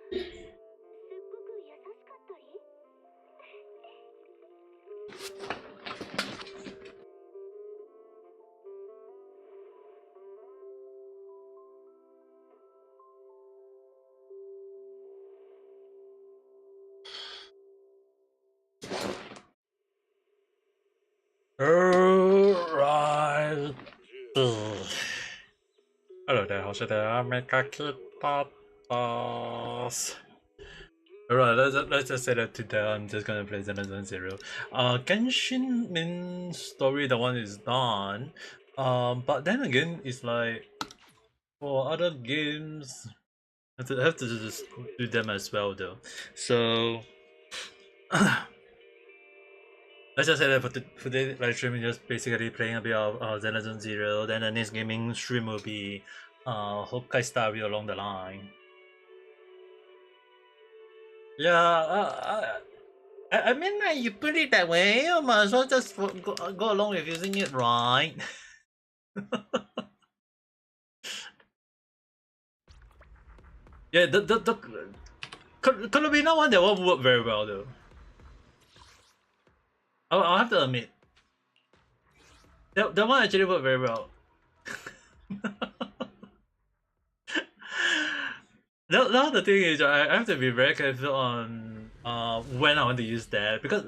Alright. Hello there, how's it there? Ame Gakita. Alright, let's just say that today I'm just gonna play Zenless Zero. Genshin main story, the one is done. But then again, it's like for other games, I have to just do them as well though. So let's just say that for today live stream, just basically playing a bit of Zenless Zero. Then the next gaming stream will be Hokkai Starry along the line. Yeah, I mean, you put it that way, you might as well just go along with using it, right? Yeah, the Columbina one, that won't work very well though. I'll have to admit. That one actually worked very well. Now the thing is, I have to be very careful on when I want to use that, because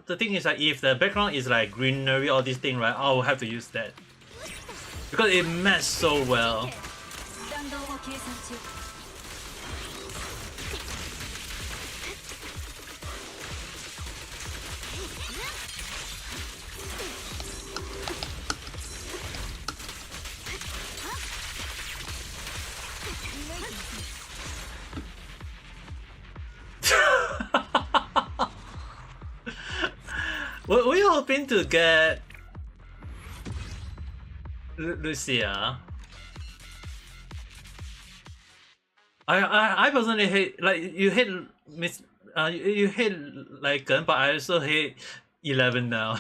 the thing is, like, if the background is like greenery or this thing, right, I'll have to use that because it matches so well. Were you hoping to get Lucia? I personally hate, like, you hate you hate Lycan, but I also hate 11 now.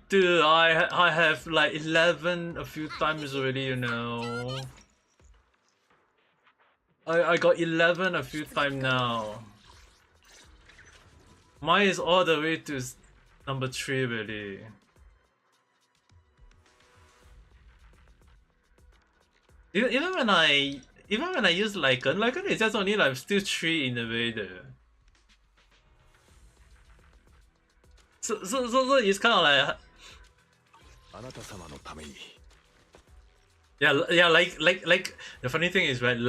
Dude, I have like 11 a few times already, you know. I got 11 a few times now. Mine is all the way to number 3 really. Even when I use Lycan is just only like still 3 in a way though. So it's kind of like, yeah, like the funny thing is, right,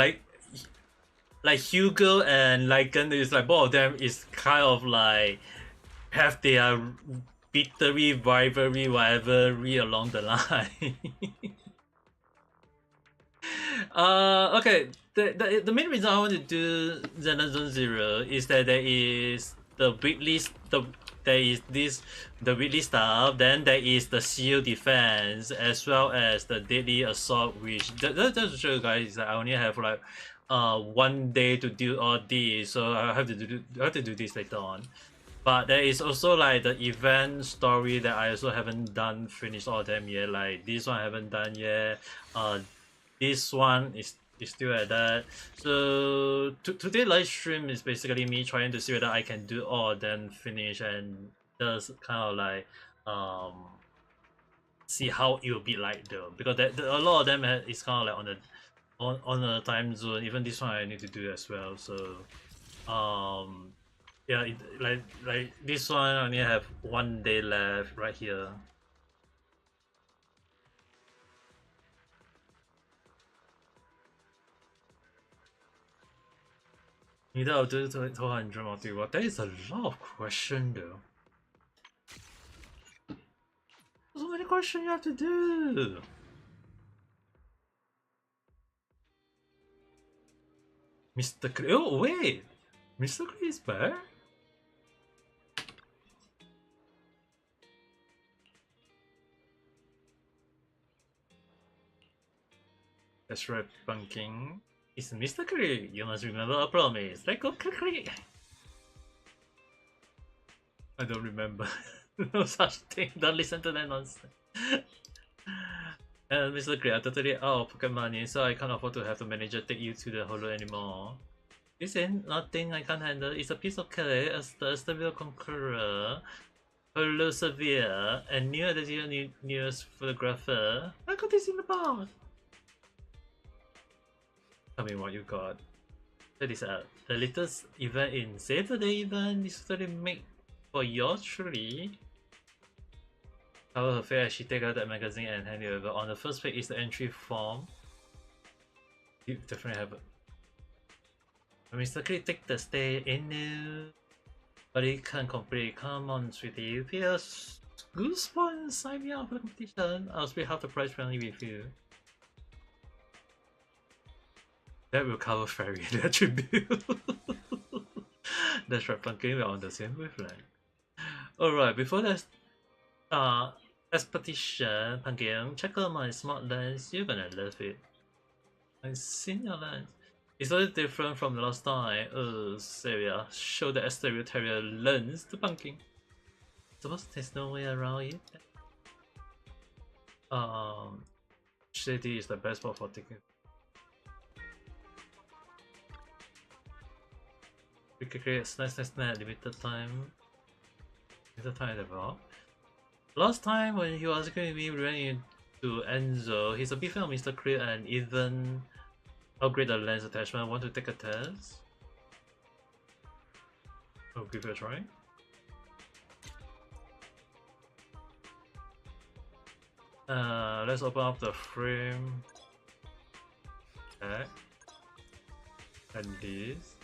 like Hugo and Lycan is like, both of them is kind of like have their bittery rivalry, whatever, along the line. Okay. The main reason I want to do Zenless Zero is that there is the weekly there is the weekly stuff, then there is the shield defense, as well as the deadly assault, which just to show you guys that I only have like 1 day to do all these, so I have to do this later on. But there is also like the event story that I also haven't finished all of them yet. Like this one I haven't done yet. This one is still at that. So today live stream is basically me trying to see whether I can do all of them finish, and just kind of like see how it will be like though, because a lot of them is kind of like on a time zone. Even this one I need to do as well. So yeah, like this one I only have 1 day left right here. Neither of the 200 multi-watt. That is a lot of question though. So many questions you have to do. Mr. Clee. Oh wait, Mr. Clee is back. That's right, bunking. It's Mr. Clee. You must remember a promise. Let go, Clee. I don't remember. No such thing. Don't listen to that nonsense. And Mr. Grey, I'm totally out of pocket money, so I can't afford to have the manager take you to the holo anymore. This ain't nothing I can't handle. It's a piece of clay, as the stable conqueror, holo severe, and near the nearest photographer. I got this in the box. Tell me what you got. Check this out. The latest event in Save the Day event is totally made for yours truly. Cover her face as she take out that magazine and hand it over. On the first page is the entry form. You definitely have it. Mr. Clay take the stay in new. But he can't complete. Come on, sweetie. P.S. Goosebumps, sign me up for the competition. I'll split half the price friendly with you. That will cover Fairy and attribute. That's right, Pumpkin, we're on the same wavelength. Alright, before that expedition, Pumpkin, check out my smart lens. You're gonna love it. I've seen your lens. It's a little different from last time. Saria, show the exterior terrier lens to Pumpkin. Suppose there's no way around it. Shady is the best spot for taking. We can create nice, limited time. Limited time develop. Last time when he was going to be ran into Enzo, he's a big fan of Mr. Creel and even upgrade the lens attachment. Want to take a test? I'll give it a try. Let's open up the frame. Okay. And this.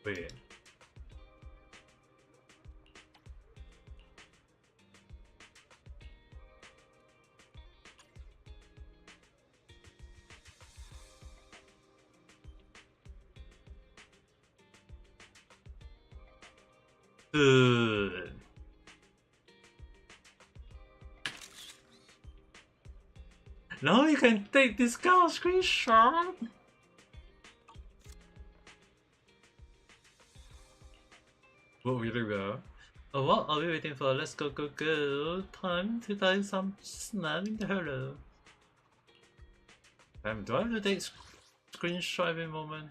Wait. Good. Now you can take this kind of screenshot. What we do now? What are we waiting for? Let's go. Time to tie some snap in the holo. Do I have to take screenshot every moment?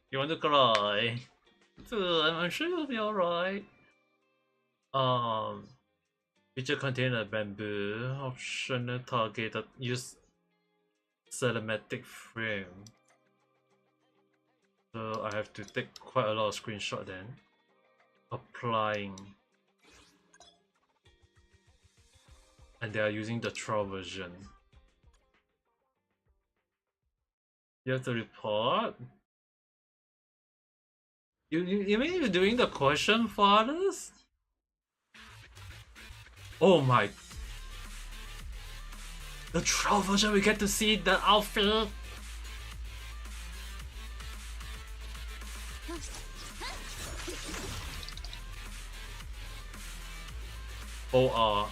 You want to cry? I'm sure you'll be alright. Feature contain a bamboo optional target that use cinematic frame. So I have to take quite a lot of screenshot then. Applying. And they are using the trial version. You have to report? You mean you're doing the question for others? Oh my. The trial version, we get to see the outfit. OR.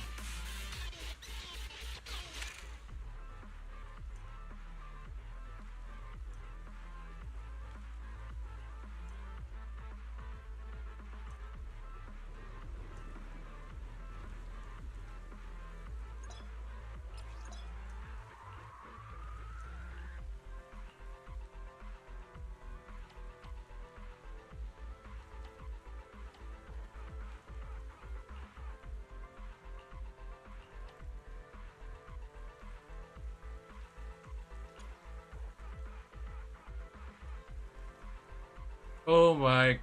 Oh my.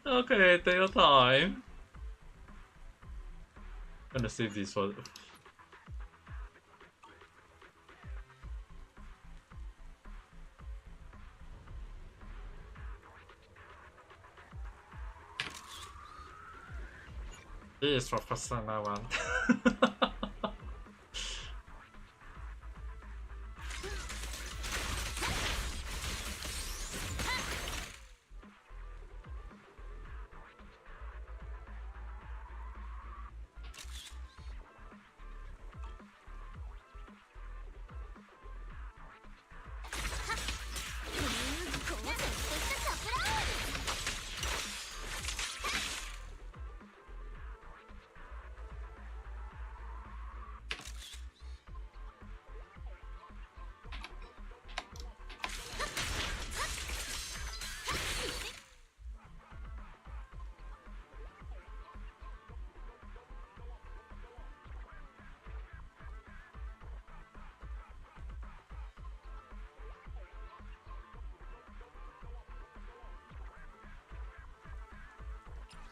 Okay, take your time. I'm gonna save this for. This is for personal one.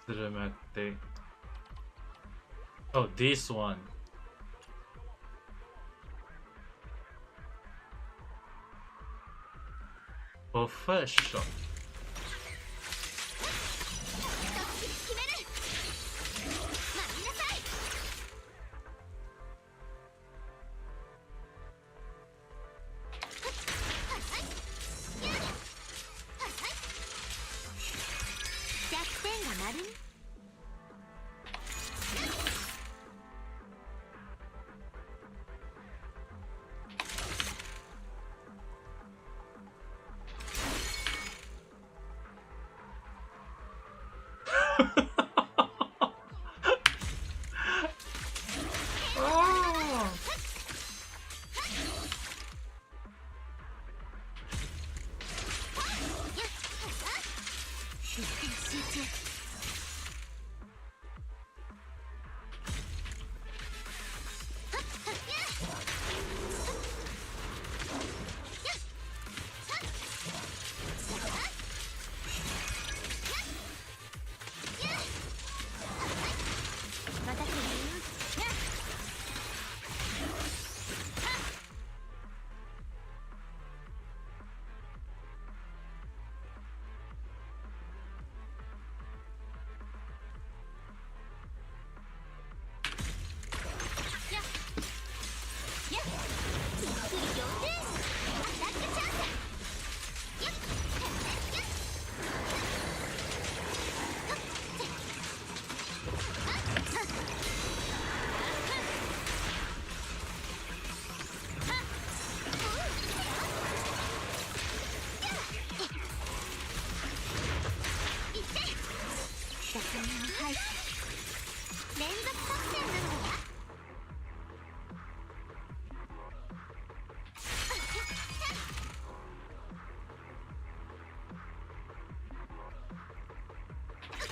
Dramatic. Oh, this one. Professional.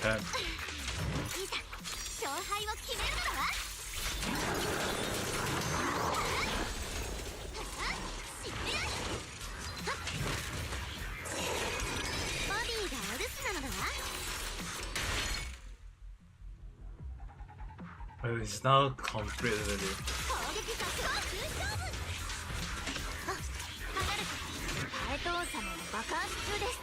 Okay. 勝敗を決めるのだわ。ボディがお留守なのだわ。 It's now complete already. 攻撃作戦勝負。あ、離れて。ハエト王様の爆発中です。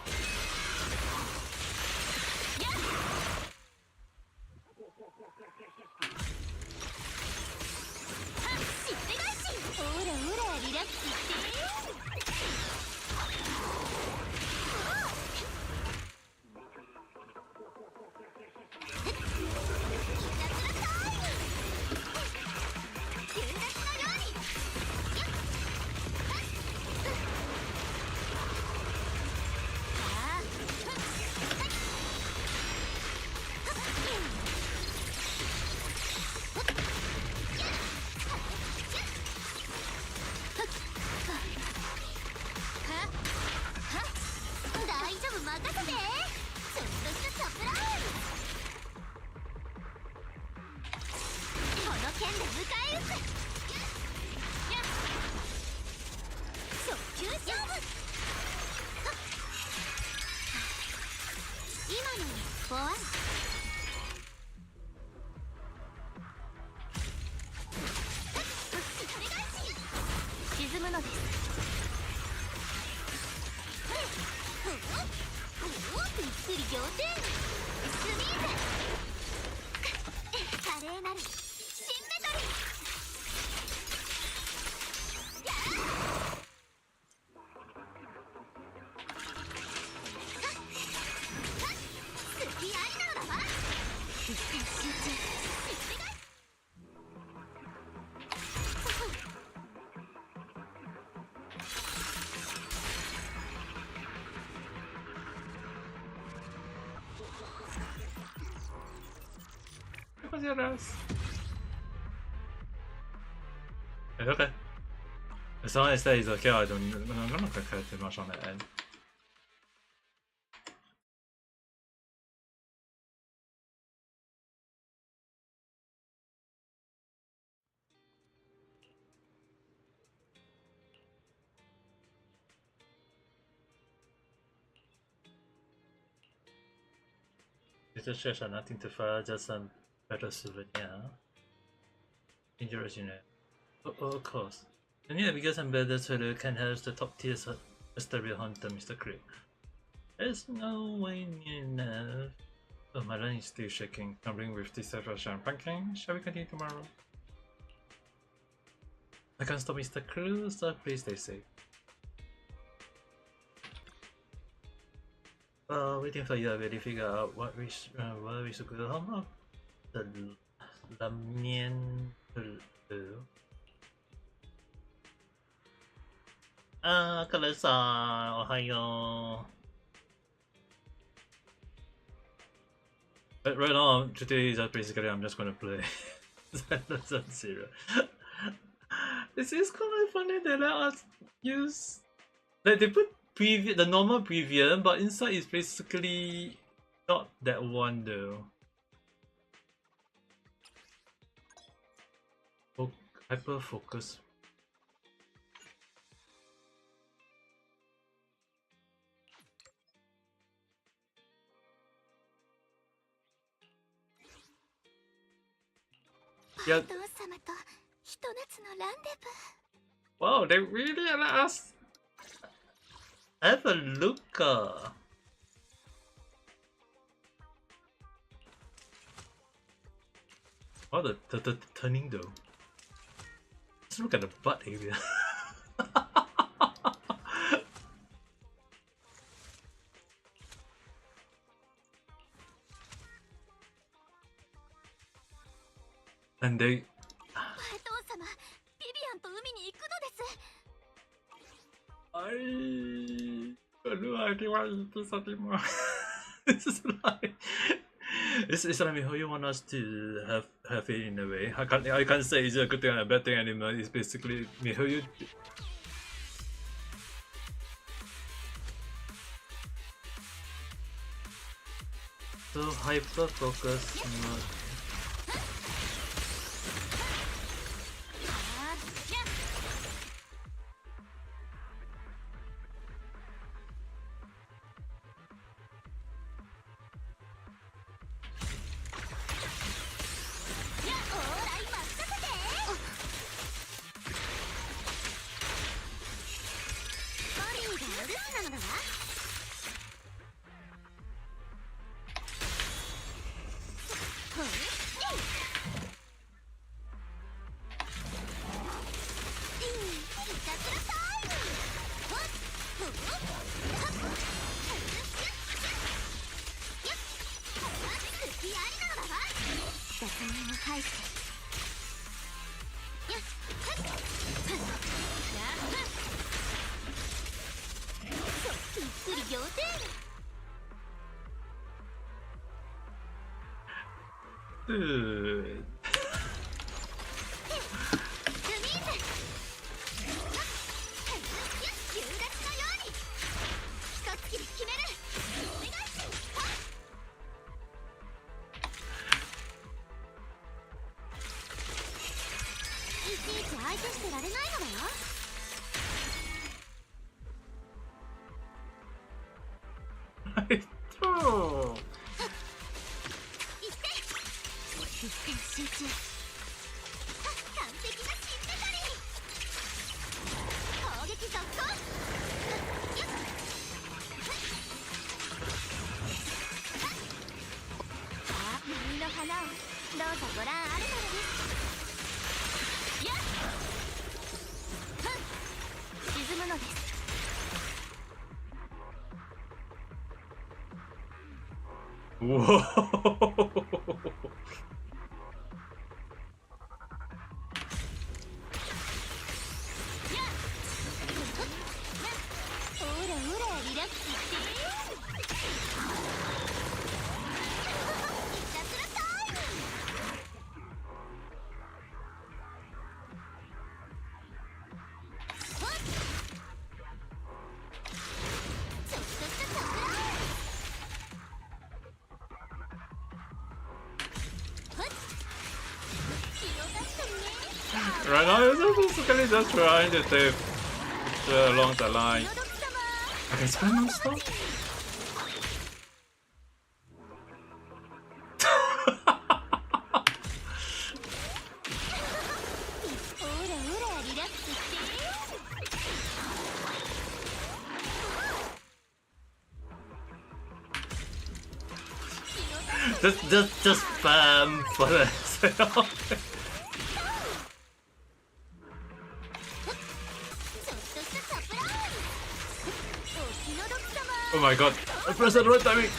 Okay. As long as that is okay, I'm gonna cut too much on that end. just chairs are nothing to fear, just some better souvenir. Dangerous, you know. Oh, of course. And yeah, because I'm better, so they can have the top tier Asteria Hunter, Mr. Creep. There's no way near enough. Oh, my line is still shaking. Tumbling with this Russian pumpkin. Shall we continue tomorrow? I can't stop Mr. Cruz, so please stay safe. Waiting for you, I really figure out what we should go home of. The Lamien. Kala-san, ohayo. But right now, today is basically I'm just gonna play Zenless Zero. This is kind of funny they let us use, like they put the normal preview, but inside is basically not that one though. Hyper focus. Yeah. Wow, they really let us have a look. Oh, the turning though. Let's look at the butt area. And they. I don't know why this anymore. This is like. It's like how you want us to have it in a way. I can't say it's a good thing and a bad thing anymore. It's basically how you. So hyper focus mode. Dude. Oh. Whoa. Right now, I'm basically just trying to save along the line. I can spend more stuff? just spam for the sake of it. ちょっとしたサプライズ。お気の毒様。 Oh my god, I pressed the right timing.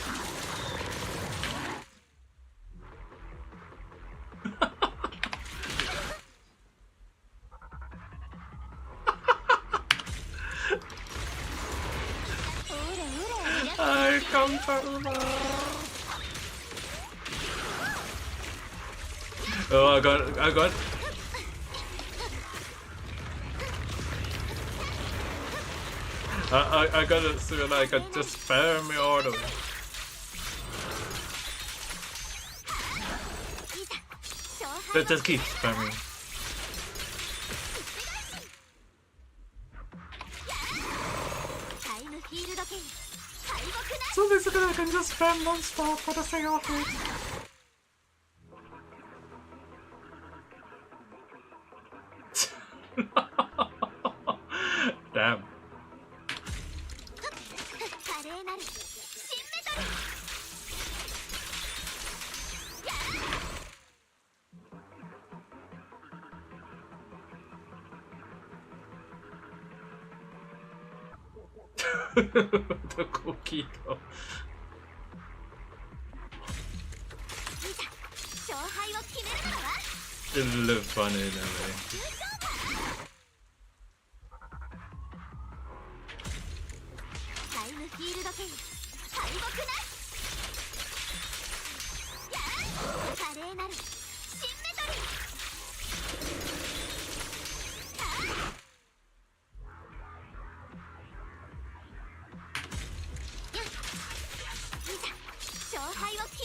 I come from. Oh, I got. I got it so that I could just spam me all the way. Just keep spamming. So basically I can just spam non-stop for the sake of it. Damn. The cookie though. It looked funny in a way.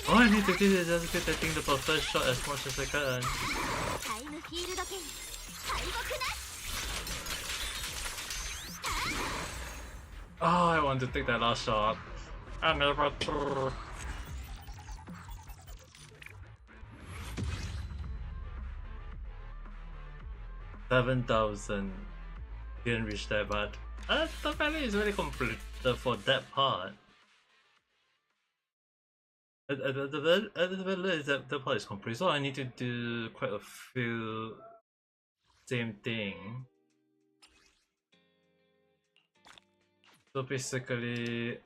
All I need to do is just get the thing the first shot as much as I can. Oh, I want to take that last shot. I never. 7,000. Didn't reach that, but the value is really complete for that part. The value is that the part is complete, so I need to do quite a few same thing. So basically,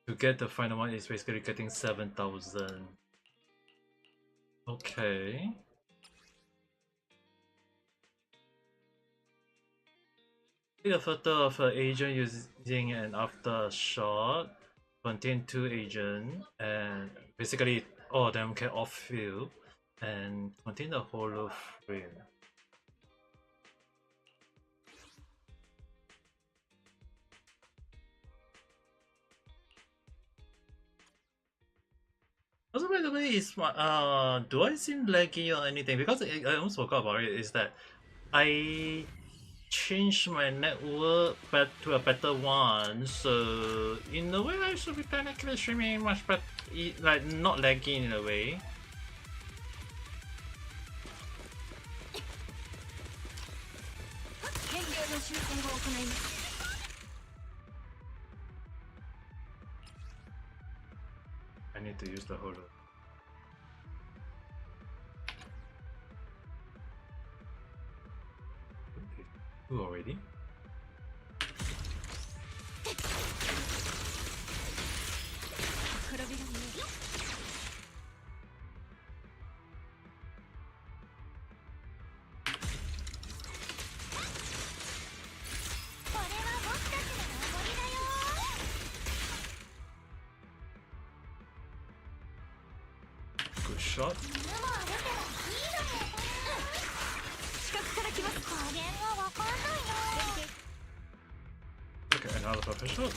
to get the final one is basically getting 7,000. Okay. Take a photo of an agent using an after shot. Contain 2 agents, and basically all of them can off field and contain the hollow frame. Also, by the way, is do I seem laggy or anything? Because I almost forgot about it. Is that I changed my network back to a better one, so in a way I should be technically streaming much better, like not laggy in a way. I need to use the holo. Two already? Good shot. Okay, another perfect shot.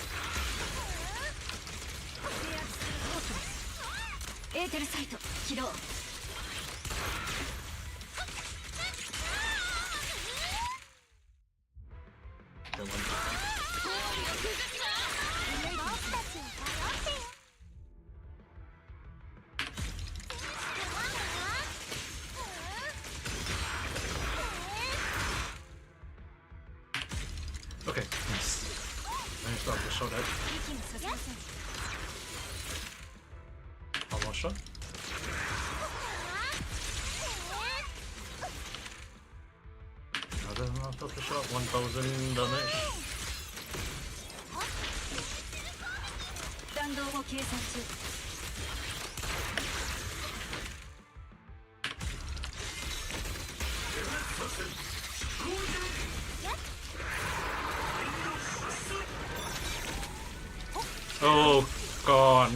Okay, nice. Managed to shot that. One more shot. total shot 1000 damage. 弾道を計算中。 Oh god.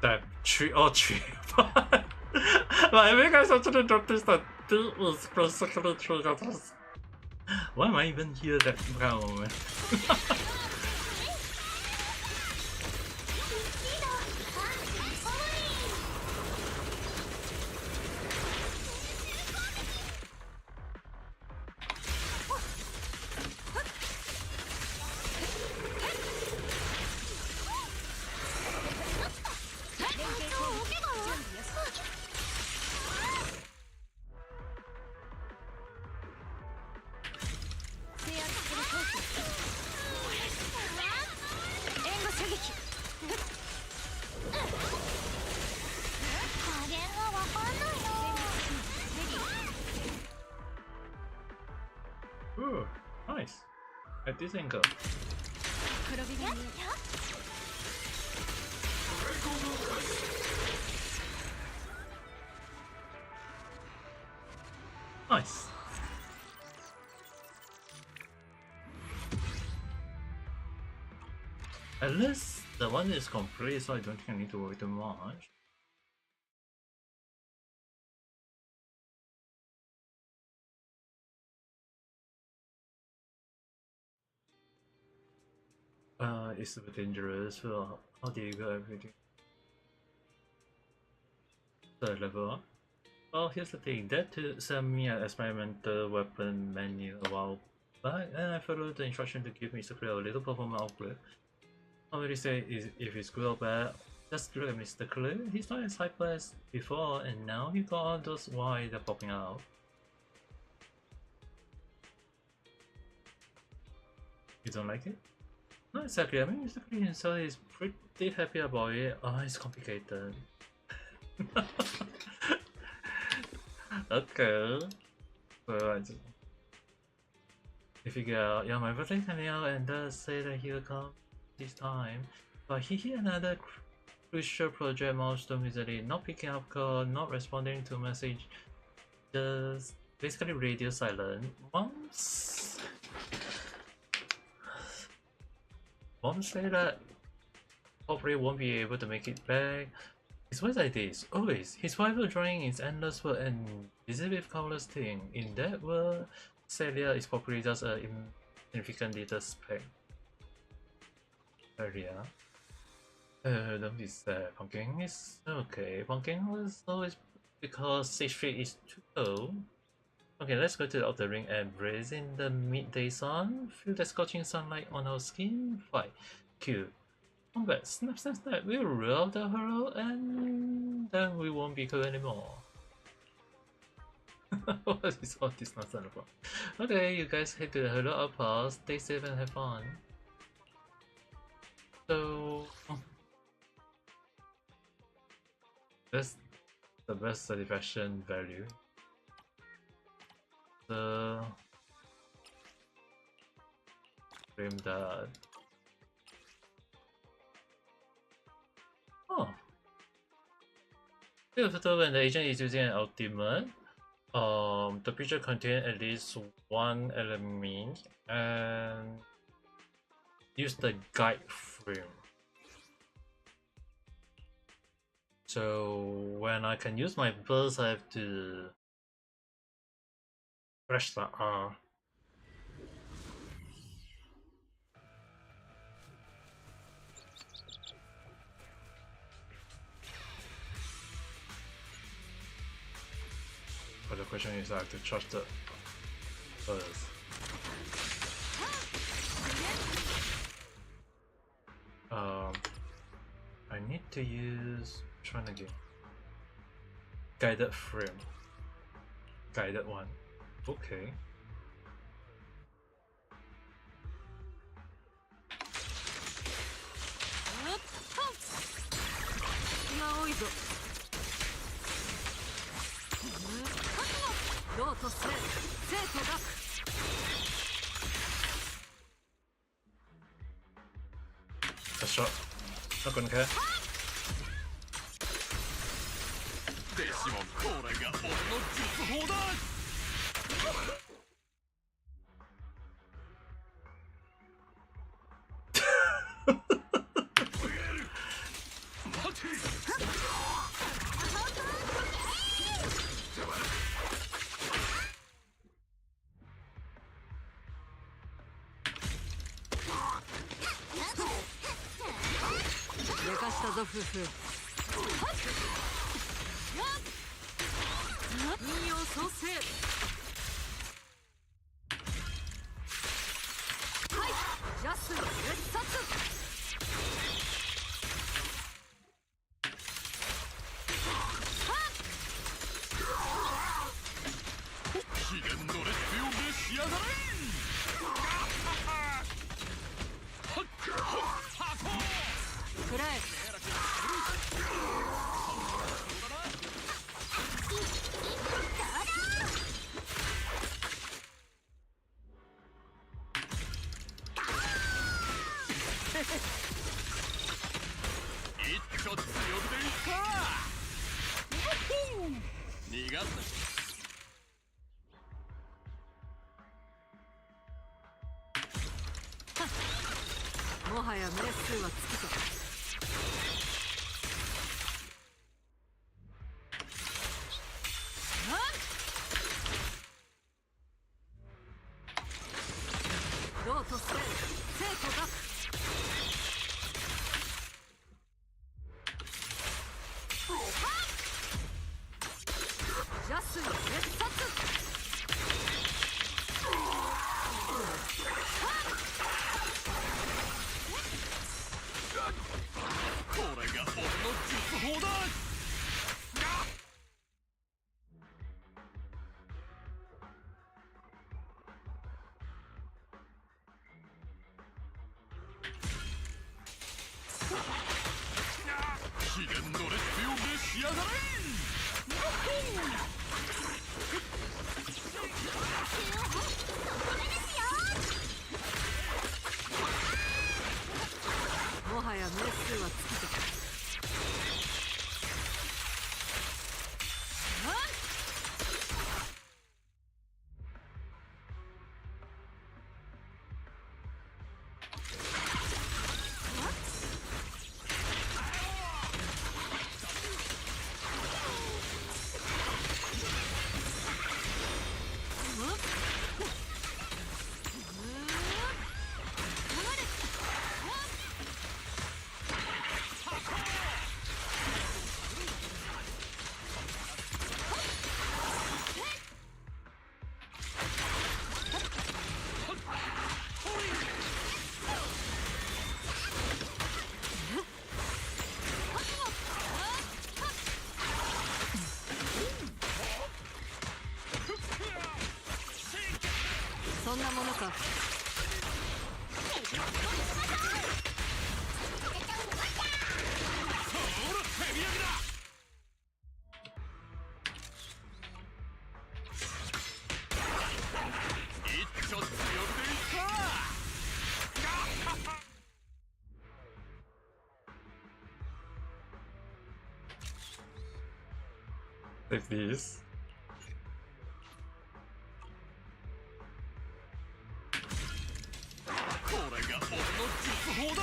That tree tree. Like, I think I actually noticed that this was basically triggers. Why am I even here that moment? Ooh, nice. At this angle. Nice. At least the one is complete, so I don't think I need to worry too much. It's a bit dangerous. So how do you go everything? Third level up? Well, here's the thing. That sent me an experimental weapon menu a while back, and I followed the instruction to give me secret a little performance output. I already say if it's good or bad. Just look at Mr. Clear. He's not as hyper as before, and now he got all those why they're popping out. You don't like it? Not exactly. I mean, Mr. Clear himself is pretty happy about it. Oh, it's complicated. Okay. So if you figure out, yeah, my birthday coming out and does say that he'll come this time, but he hit another crucial project milestone recently. Not picking up call, not responding to message, just basically radio silent. Mom said that probably won't be able to make it back. It's always like this, always. His rival drawing is endless world and busy with countless things. In that world, Celia is probably just a insignificant little speck. Area. Don't be sad. Pumpkin is okay. Pumpkin was always because 6-3 is too low. Okay, let's go to the outer ring and brace in the midday sun. Feel the scorching sunlight on our skin. Fight. Q. Combat. Snap, snap, snap. We'll roll the hurl and then we won't be cool anymore. What is all this nonsense about? Okay, you guys head to the hurl outpost. Stay safe and have fun. So that's the best satisfaction value. The frame that. Oh, when the agent is using an ultimate, the picture contains at least one element and use the guide frame. So when I can use my burst, I have to press the R. But the question is I have to charge the burst. I need to use trying again. Guided frame. Guided one. Okay. A shot. Not gonna care. デシモン、これが俺の術法だ。寝かしたぞ夫婦。任用創生。はい、ジャス絶殺。秘伝のレシピを召し上がれ。くらえ。一丁強火でいった逃がすもはや命数は尽きた。ローと生と学。ジャス絶殺。これが俺の術法だ。秘伝のレシピを召し上がれ。もはや命数は尽きた。そんなものか。一丁強火でいったLike this. これが俺の術法だ。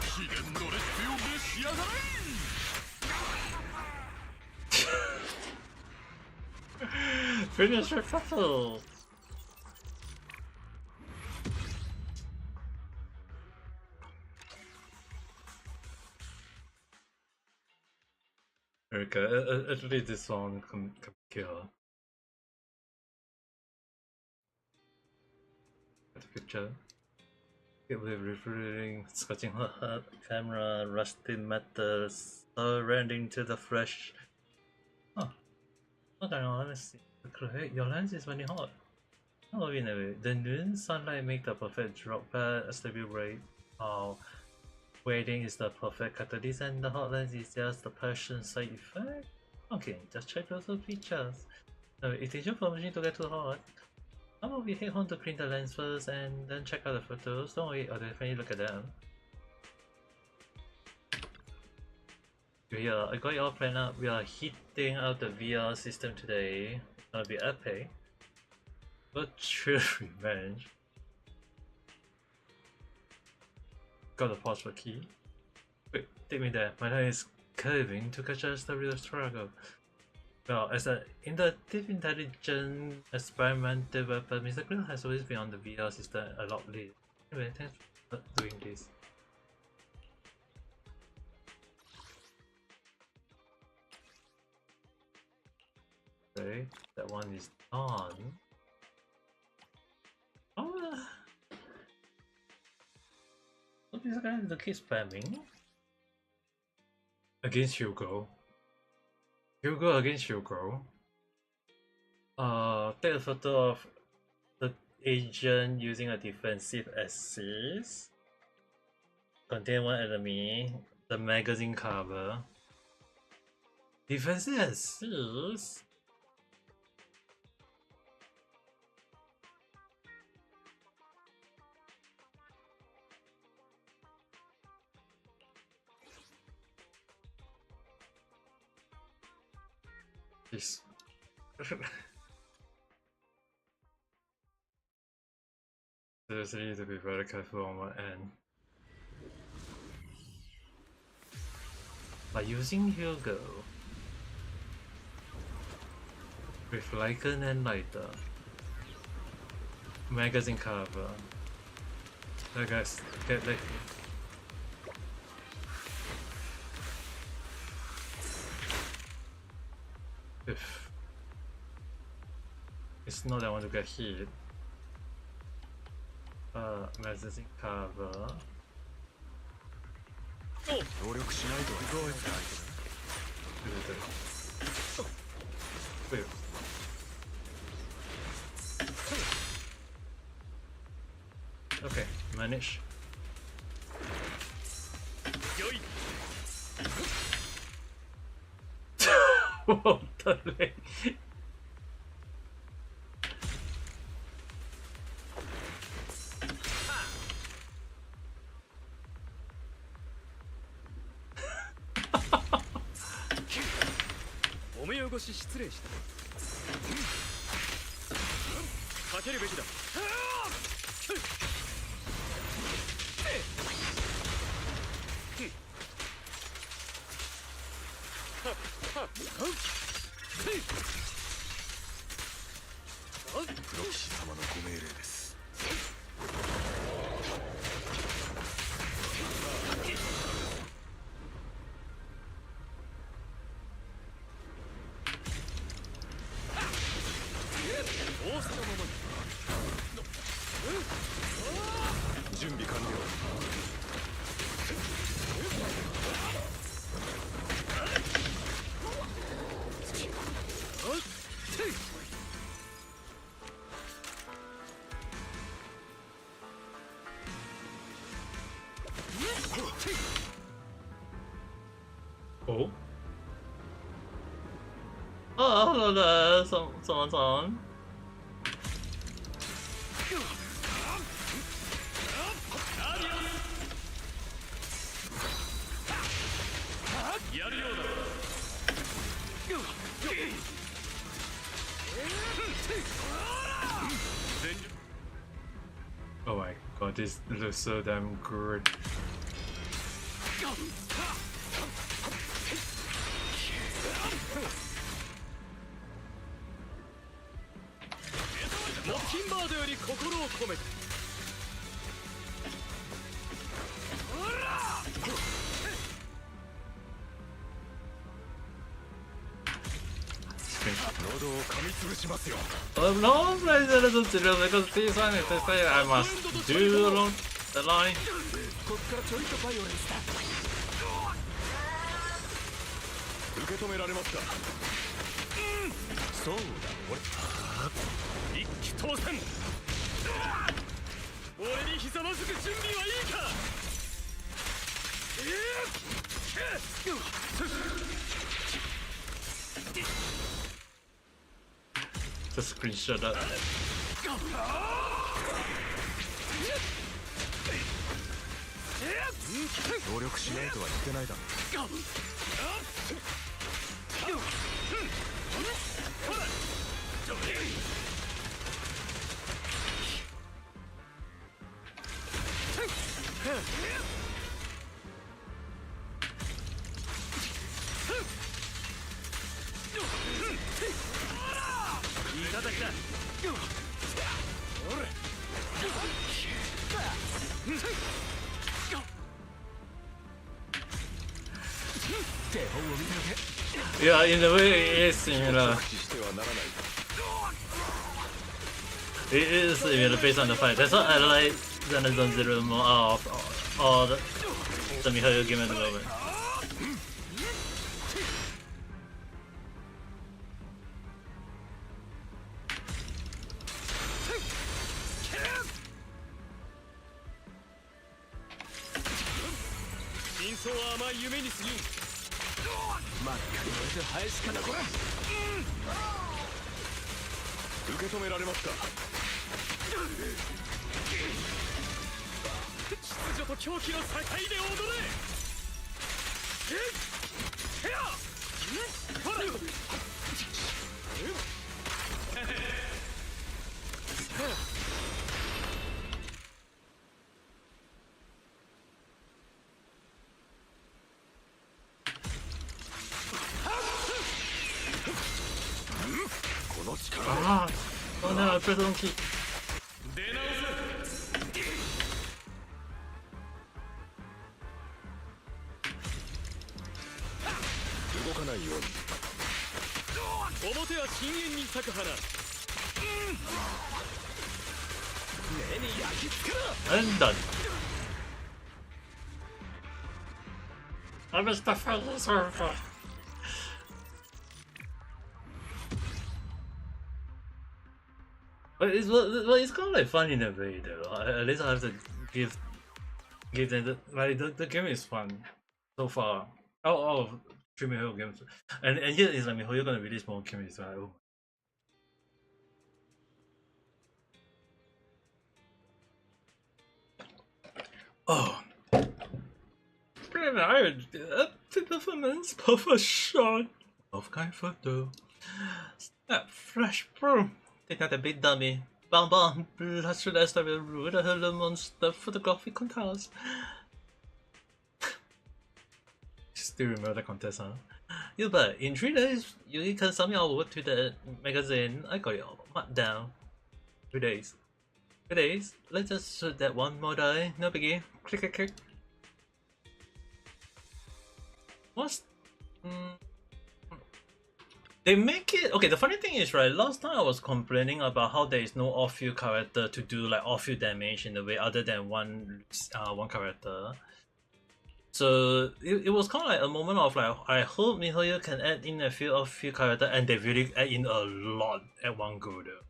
秘伝のレシピを召し上がれ。Finish your battle! good. At least this one can kill. Got a picture. It will referring, scratching her head, camera, rusty metal, surrendering to the flesh. Oh, okay, now let me see. Your lens is running hot. Oh, anyway, the noon sunlight make the perfect drop pad, a stable rate. Oh, waiting is the perfect catalyst, and the hot lens is just the passion side effect. Okay, just check those features. No, it is your permission to get too hot. How about we head home to clean the lens first and then check out the photos? Don't worry, I'll definitely look at them. Yeah, I got it all planned out. We are hitting out the VR system today. It's gonna be epic. But true revenge. Got the password key. Wait, take me there. My line is curving to catch us the real struggle. Well, as an inductive intelligent experimental weapon, Mr. Grill has always been on the VR system a lot lately. Anyway, thanks for doing this. Okay, that one is done. Oh, what is guy to keep spamming? Against Hugo. Hugo against Hugo. Take a photo of the agent using a defensive assist. Contain one enemy. The magazine cover. Defensive assist? Jeez. Seriously, need to be very careful on my end. By using Hugo with Lycan and Lighter, magazine cover. I guess get like. If it's not that I want to get hit. Magazine cover. Wait. Okay, manage. Whoa, totally. Oh. Oh, hello there. Someone's on. Oh my god, this looks so damn good. screenshot. 喉を噛みつぶしますよ I'm not playing Zenless Zero because this one is to say I must do along the line. こっからちょいとバイオレンスだ受け止められますかそうだ俺一気当選俺にひざまずく準備はいいか Just screenshot that. 協力しないとは言ってないだろいただきだおれ Yeah, in a way it is similar. It is similar based on the fight. That's why I like Zenless Zero more out of all the Mihoyo game at the moment. Ah, oh no, I pressed the wrong key. 動かないように表は深淵に咲く花目に焼き付けろ I'm done. I missed the final server. But it's kind of like fun in a way though. At least I have to give them the game is fun so far. Oh, three Mihoyo games, and here is like Mihoyo gonna release more games, right? Oh. Epic performance, perfect shot, of kind photo, snap, flash, boom. Take not a big dummy. Bam bam, bluster last of a rude hello monster photographic contest. Still remember the contest, huh? Yeah, but in 3 days, you can send me over to the magazine. I got it all marked down. 3 days. 3 days. Let's just shoot that one more die. No biggie. Click, click, click. What's... They make it... Okay, the funny thing is, right, last time I was complaining about how there is no off-field character to do like off-field damage in a way other than one character. So it was kind of like a moment of like, I hope Mihoyo can add in a few off-field character, and they really add in a lot at one go though.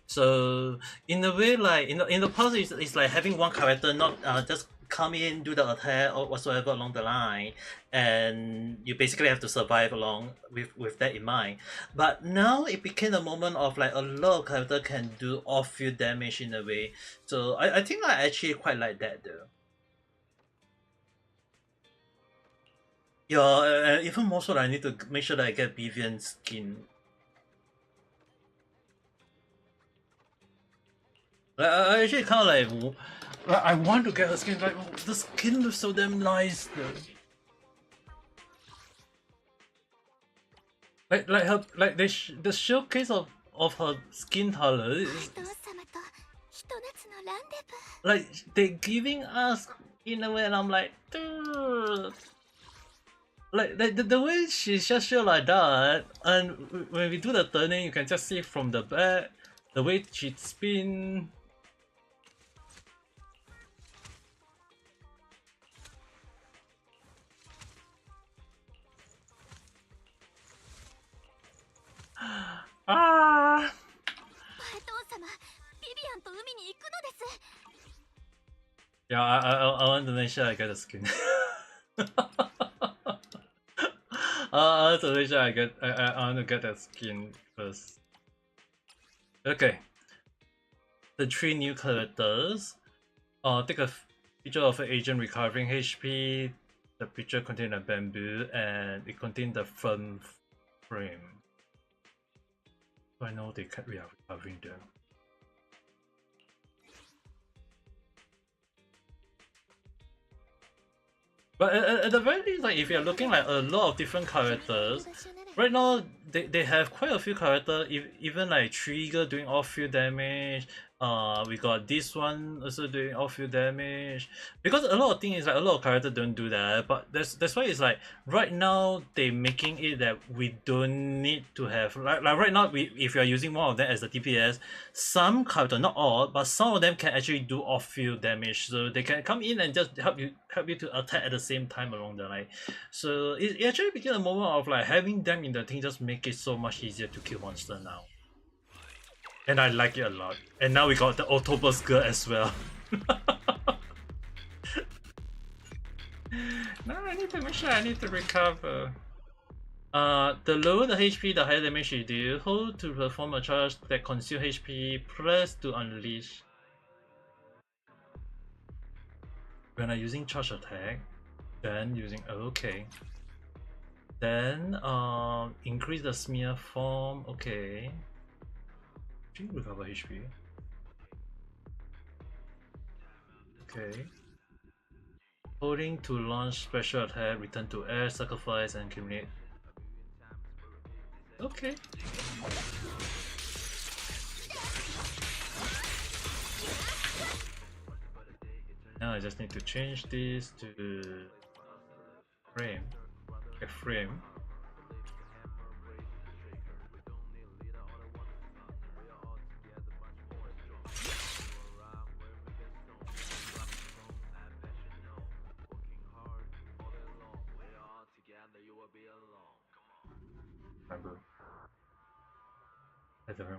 So in a way, like in the past, it's like having one character not just come in, do the attack or whatsoever along the line, and you basically have to survive along with that in mind. But now it became a moment of like a lot of characters can do off-field damage in a way. So I think I actually quite like that though. Yeah, and even more so that I need to make sure that I get Vivian skin. I actually kind of like I want to get her skin. Like the skin looks so damn nice though. Like her the showcase of her skin color is like they giving us in a way, and I'm like, dude. like the way she's just show like that, and when we do the turning, you can just see from the back the way she spin. Ah. パエトン様、ビビアンと海に行くのです。 Yeah, I want to make sure I get a skin. I want to make sure I want to get that skin first. Okay. The 3 new characters. Take a picture of an agent recovering HP. The picture contains a bamboo and it contains the front frame. So I know we are recovering them. But at the very least, like if you're looking like a lot of different characters, right now they have quite a few characters, even like Trigger doing off-field damage. We got this one also doing off-field damage. Because a lot of things is like a lot of characters don't do that, but that's why it's like right now they making it that we don't need to have like right now if you're using one of them as the DPS, some character, not all, but some of them can actually do off-field damage. So they can come in and just help you to attack at the same time along the line. So it actually became a moment of like having them in the thing just make it so much easier to kill monster now. And I like it a lot. And now we got the Autobus girl as well. Now I need to make sure I need to recover. The lower the HP, the higher damage you do. Hold to perform a charge that consumes HP. Press to unleash. When I'm using charge attack, then using okay. Then increase the smear form. Okay. Recover HP. Okay. Holding to launch special attack, return to air, sacrifice, and accumulate. Okay. Now I just need to change this to frame. A frame. I don't know.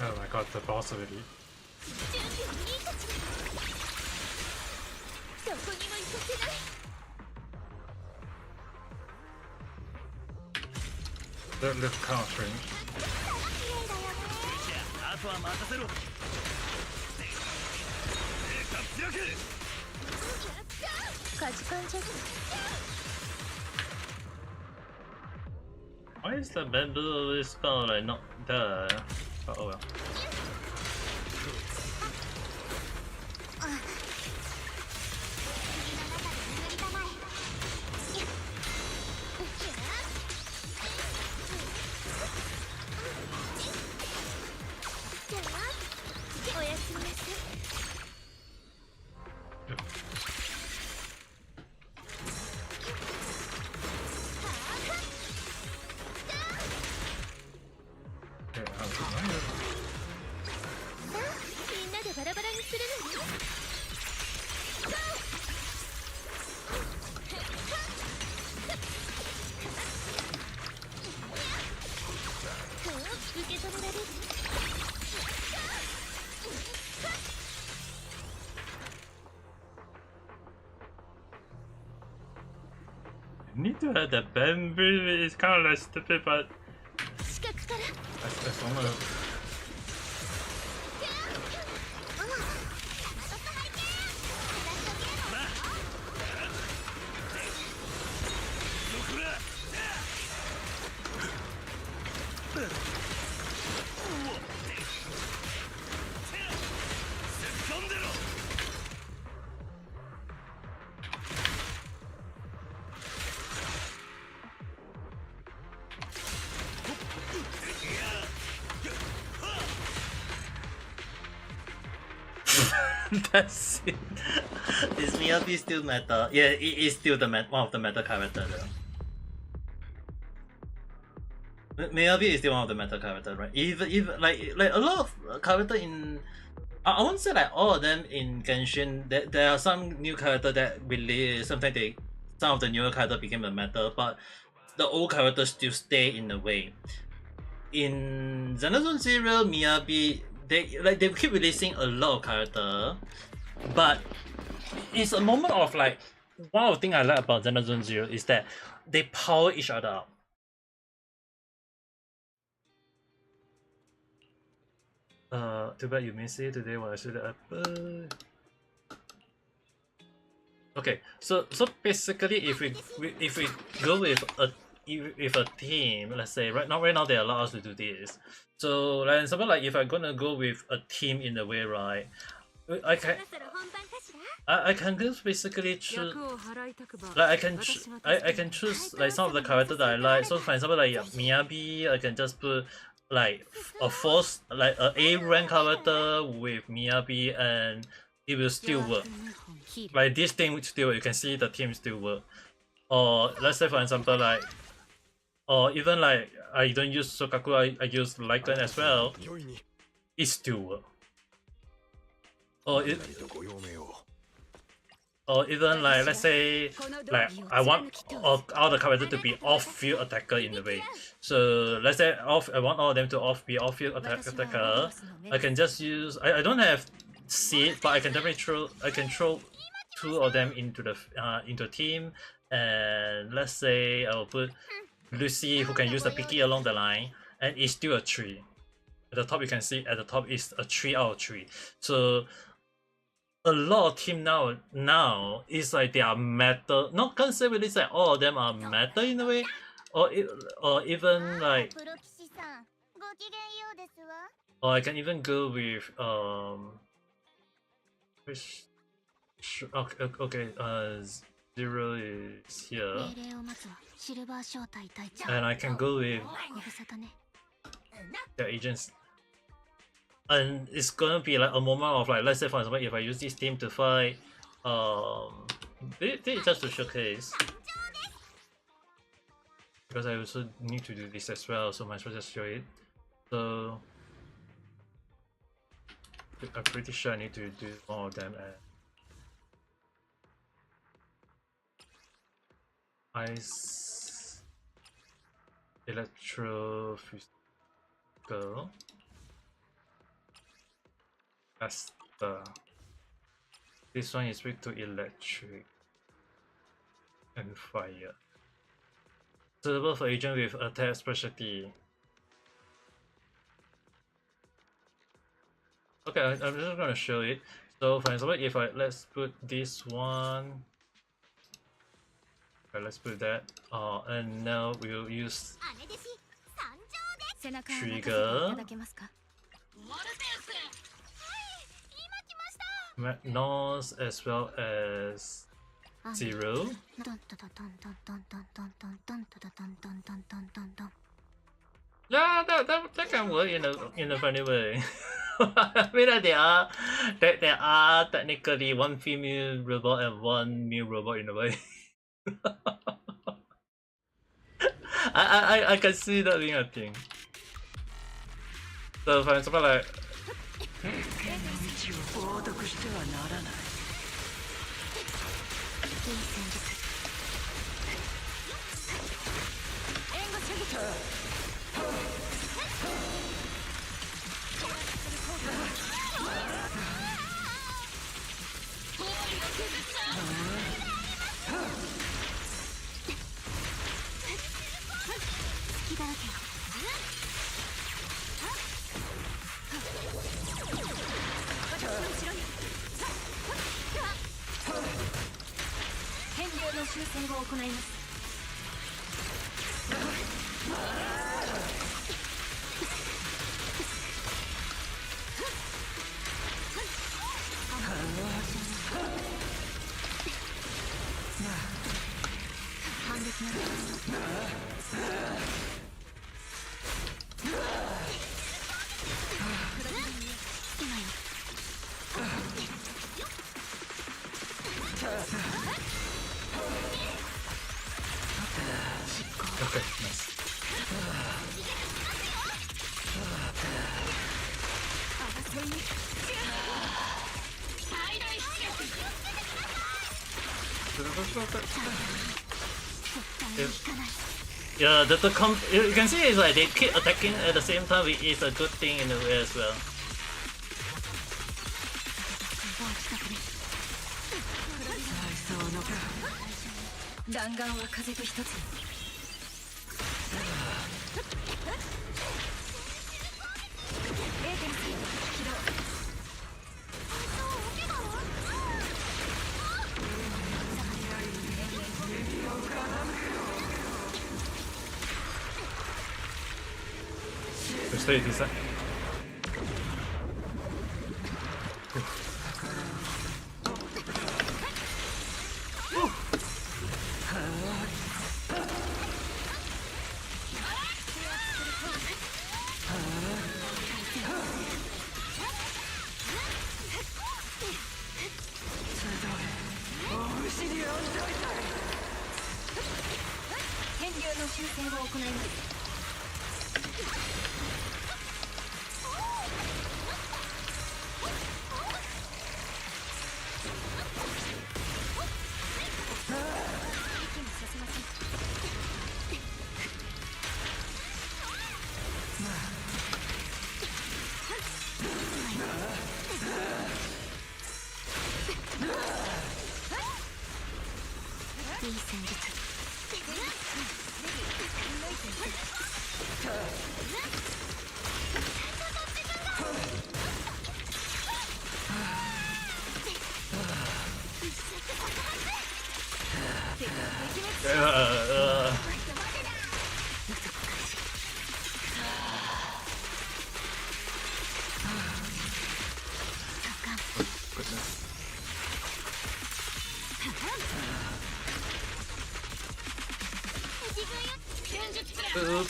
Oh my god, the boss already. That looks kind of strange. Why is the bamboo spell like not there? Oh well. Need to have the bamboo. It's kind of like stupid, but 視覚から I wanna. 掴んでろ That's it. Is Miyabi still meta? Yeah, it is still the one of the meta character though. Miyabi is still one of the meta character, right? Even like a lot of character in, I won't say like all of them in Genshin. There are some new character that really sometimes some of the newer character became a meta, but the old characters still stay in a way. In Zenless Zero, Miyabi, they keep releasing a lot of character, but it's a moment of like, one of the things I like about Zenless Zero is that they power each other up. Too bad you missed it today when I should have. Okay, so basically, if we go with a team, let's say right now they allow us to do this. So like something like if I'm gonna go with a team in a way, right? I can そろそろ本番かしら I can just basically choose. 役を払いたくば Like I can choose like some of the characters that I like. So for example, like Miyabi, I can just put like a A rank character with Miyabi, and it will still work. Like this thing would still work. You can see the team still work. Or let's say for example like, or even like I don't use Sokaku, I use Lycan as well. 良いに It still work. Or ないとご用命を or even like let's say like I want all the characters to be off-field attacker in a way. So let's say I want all of them to be off-field attacker. I can just use I don't have seed, but I can definitely throw two of them into the team, and let's say I'll put Lucy who can use the picky along the line, and it's still a 3. At the top you can see at the top is a 3 out of 3. So a lot of team now is like they are meta. Not can't say really say all of them are meta in a way, or even like, プロ騎士さんごきげんようですわ or I can even go with which okay Zero is here, 命令を待つわシルバー招待隊長 and I can go with ご無沙汰ね the agents. And it's gonna be like a moment of like, let's say for example, if I use this team to fight, they just to showcase, because I also need to do this as well, so might as well just show it. So I'm pretty sure I need to do all of them. And Ice, Electro, Physical. This one is weak to electric and fire. Suitable for agent with attack specialty. Okay, I'm just gonna show it. So for example, if let's put this one. Okay, let's put that. And now we'll use 姉弟子参上です背中 Trigger いただけますか Nose as well as Zero. Yeah, that can work in a funny way. I mean that there are technically one female robot and one male robot in a way. I can see that being a thing. So for example like 道を冒涜してはならない こを行います。反撃など今よ。Okay, nice. 争いに最大出力。Yeah, you can see it's like they keep attacking at the same time, which is a good thing in a way as well. 内装の弾丸は風と一つに。Stay decent.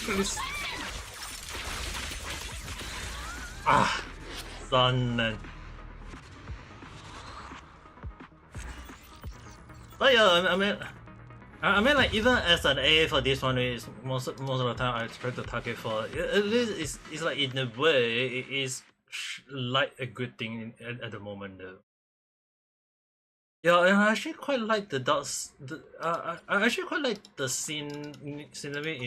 Please. Ah, 残念。But yeah, I mean, like even as an A for this one, is most of the time I try to target for. At least it's like in a way it is like a good thing at the moment though. Yeah, and I actually quite like the dots. I actually quite like the scenery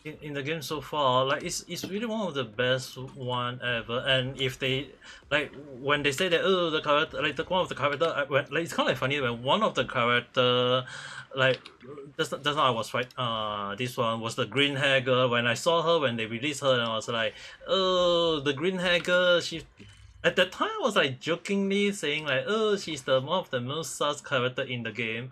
in the game so far. Like it's really one of the best one ever. And if they like when they say that the character like one of the character like it's kind of like funny when one of the character like just now I was right. This one was the green hair girl. When I saw her when they released her, and I was like, oh, the green hair girl. She at that time I was like jokingly saying like, oh, she's the one of the most sus character in the game.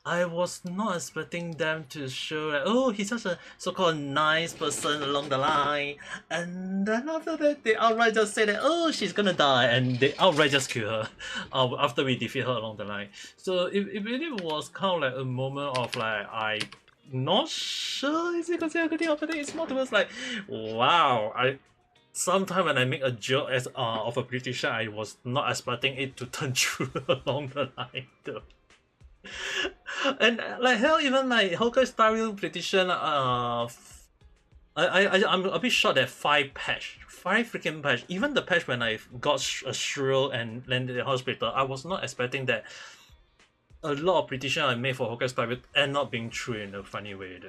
I was not expecting them to show like, oh, he's such a so-called nice person along the line, and then after that they outright just say that, oh, she's gonna die, and they outright just kill her after we defeat her along the line. So it really was kind of like a moment of like, I not sure is it considered a good thing, but it's more towards like, wow, sometimes when I make a joke as of a prediction, I was not expecting it to turn true along the line though. And like hell, even like Hawkeye style prediction, I'm a bit shocked at 5 freaking patch. Even the patch when I got a Sharou and landed in the hospital, I was not expecting that a lot of prediction I made for Hawkeye style end not being true in a funny way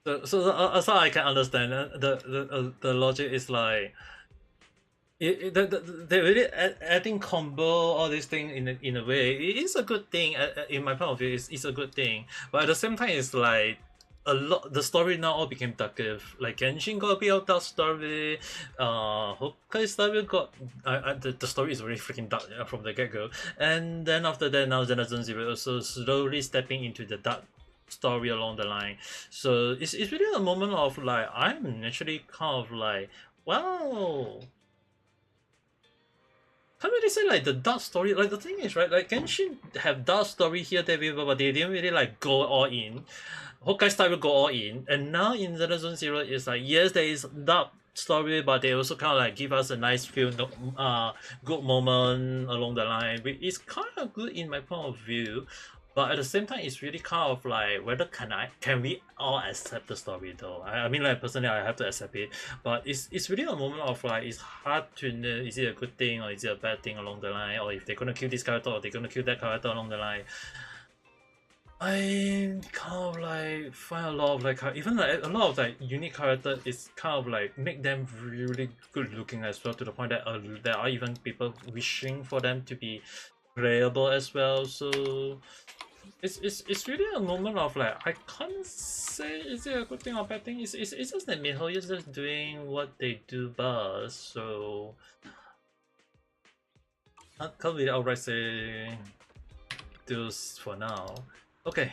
though. So I can understand the logic is like they really adding combo all these things in a way. It is a good thing in my point of view. It's a good thing, but at the same time it's like a lot. The story now all became darker. Like Genshin got a bit of dark story. Honkai Star Rail got the story is really freaking dark from the get go. And then after that, now Zenless Zero also slowly stepping into the dark story along the line. So it's really a moment of like I'm actually kind of like, wow. Can't really say like the dark story. Like the thing is, right? Like Genshin have dark story here, there, but they didn't really like go all in. Honkai Star will go all in, and now in Zenless Zero is like yes, there is dark story, but they also kind of like give us a nice feel, good moment along the line. It's kind of good in my point of view. But at the same time, it's really kind of like whether can we all accept the story though? I mean, like personally, I have to accept it. But it's really a moment of like it's hard to know is it a good thing or is it a bad thing along the line, or if they're gonna kill this character or they're gonna kill that character along the line. I kind of like find a lot of like even like a lot of like unique characters is kind of like make them really good looking as well, to the point that there are even people wishing for them to be playable as well. So it's really a moment of like I can't say is it a good thing or bad thing. It's just that miHoYo is just doing what they do best. So I can't really outright say this for now. Okay,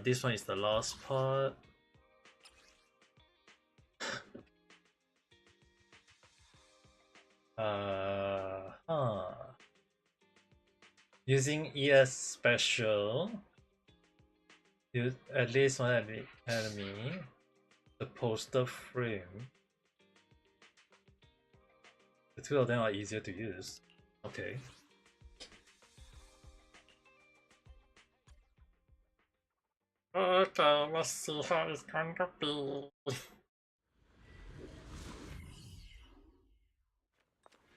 this one is the last part. Using ES special, use at least one enemy, the poster frame. The two of them are easier to use. Okay. Okay, let's see how it's going to be.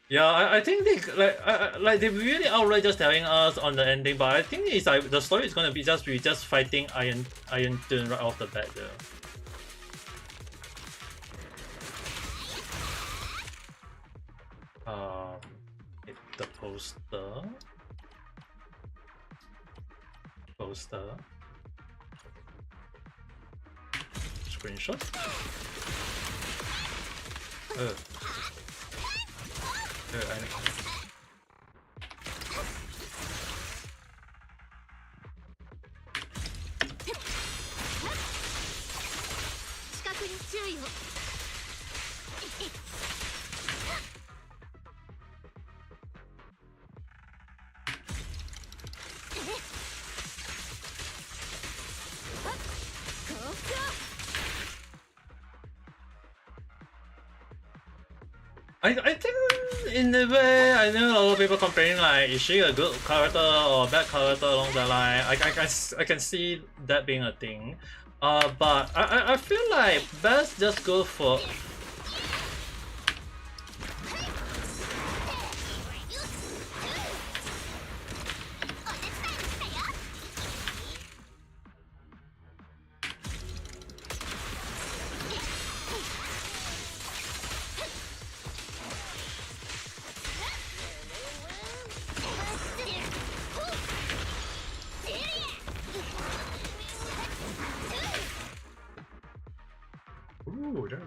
Yeah, I think they like they really outright just telling us on the ending, but I think it's like the story is gonna be just fighting Iron Tune right off the bat though. Hit the poster. Screenshot. Oh. I know. 視覚に注意を。I think in a way I know a lot of people complaining like is she a good character or a bad character along the line. I can see that being a thing. But I feel like best just go for ooh, this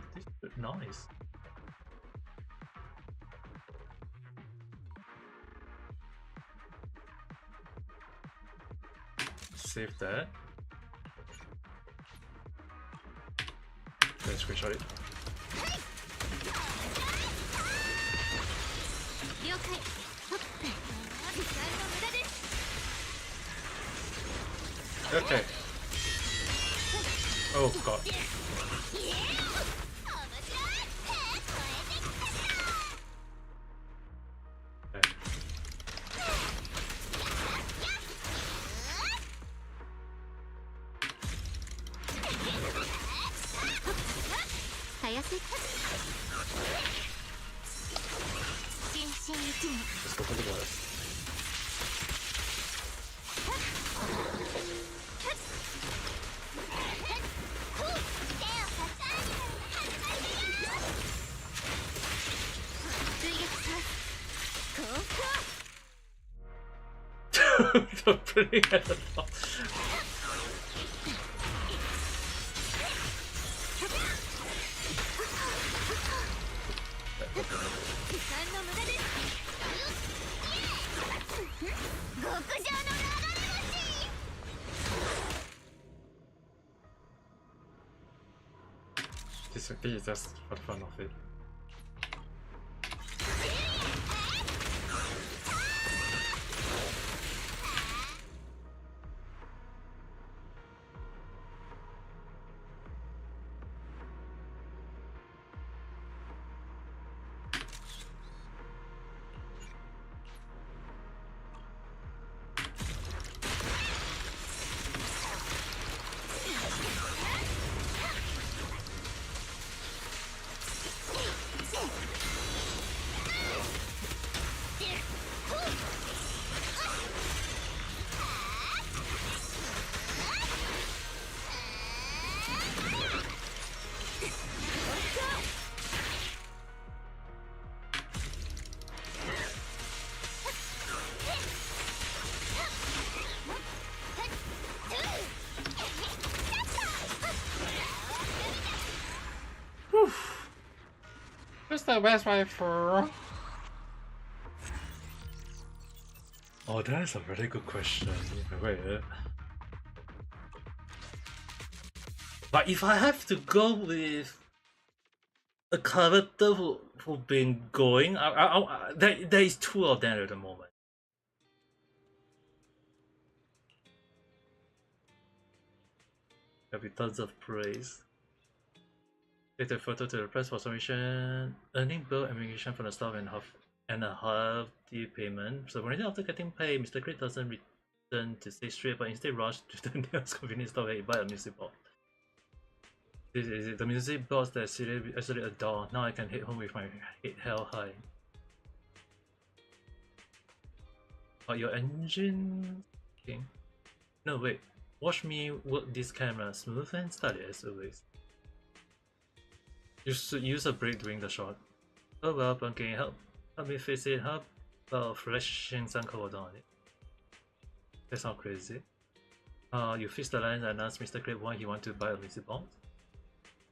is nice. Save that. Let's screenshot it. Okay. Oh god. Let's go for the water. The putting at the top. this is just for the fun of it. What's the best way for? Oh, that is a very good question. Wait. But if I have to go with a character who been going, there is two of them at the moment. There'll be tons of praise. Take the photo to the press for submission, earning bill ammunition from the staff and a half the payment. So when after getting paid, Mr. Crit doesn't return to stay straight, but instead rush to the nearest convenience store where he buy a music box. This is it. The music box that I actually adore. Now I can hit home with my head held high. But your engine... Okay. No, wait. Watch me work this camera smooth and steady as always. You should use a brake during the shot. Oh well, Bunking, help me fix it. How about flashing some code on it? That's not crazy. You fix the lines and ask Mr. Crab why he want to buy a music box.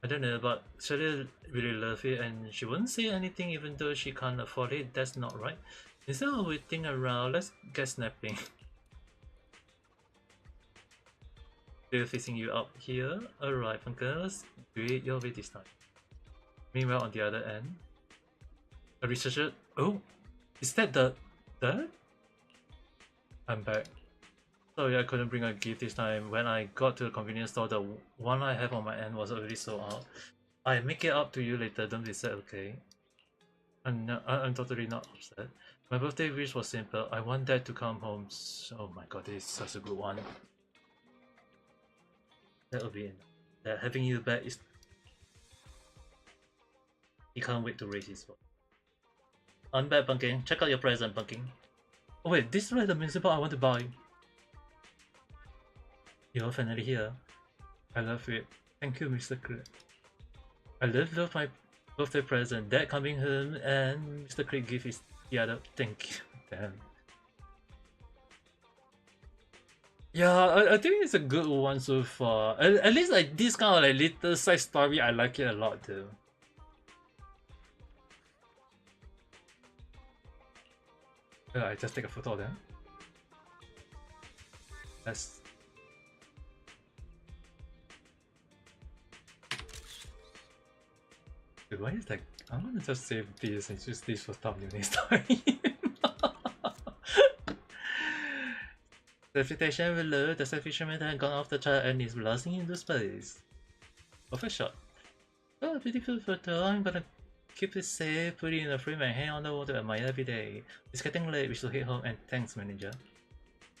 I don't know, but Shirley really love it and she wouldn't say anything even though she can't afford it. That's not right. Instead of waiting around, let's get snapping. Still fixing you up here. Alright, Bunker, let's do it your way this time. Meanwhile, on the other end, a researcher. Oh, is that the third? I'm back. Sorry, I couldn't bring a gift this time. When I got to the convenience store, the one I have on my end was already sold out. I make it up to you later. Don't be sad, okay? I'm totally not upset. My birthday wish was simple. I want Dad to come home. Oh my god, this is such a good one. That'll be enough. That having you back is. He can't wait to raise his voice. I'm back, Bunking. Check out your present, Bunking. Oh wait, this is the municipal I want to buy. You're finally here. I love it. Thank you, Mr. Crick. I love my birthday present. Dad coming home and Mr. Crick give his the other. Thank you. Damn. Yeah, I think it's a good one so far. At least like this kind of like little side story, I like it a lot too. I just take a photo of them. That's... Dude, why is like... I'm gonna just save this and use this for thumbnail next time. Certification will load. The fisherman had gone off the chart and is blasting into space. Perfect shot. Oh, beautiful photo. I'm gonna keep it safe, put it in a frame and hang on the wall to admire every day. It's getting late, we should head home and thanks, manager.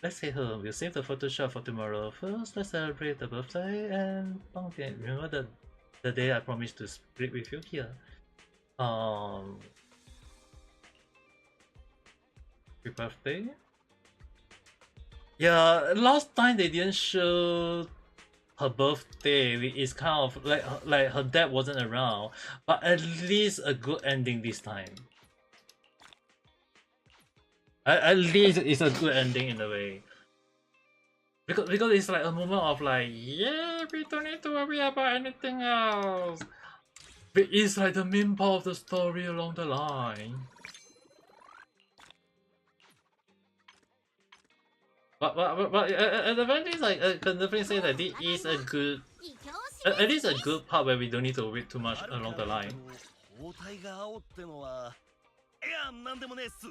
Let's head home, we'll save the Photoshop for tomorrow. First, let's celebrate the birthday and pumpkin. Remember the day I promised to split with you here? Happy birthday? Yeah, last time they didn't show her birthday. It's kind of like her dad wasn't around, but at least a good ending this time. At least it's a good ending in a way. Because it's like a moment of like, yeah, we don't need to worry about anything else. But it's like the main part of the story along the line. But at the very least, like, I can definitely say that this is a good At least a good part where we don't need to wait too much along the line. 包帯が青ってのはいやなんでもねえっす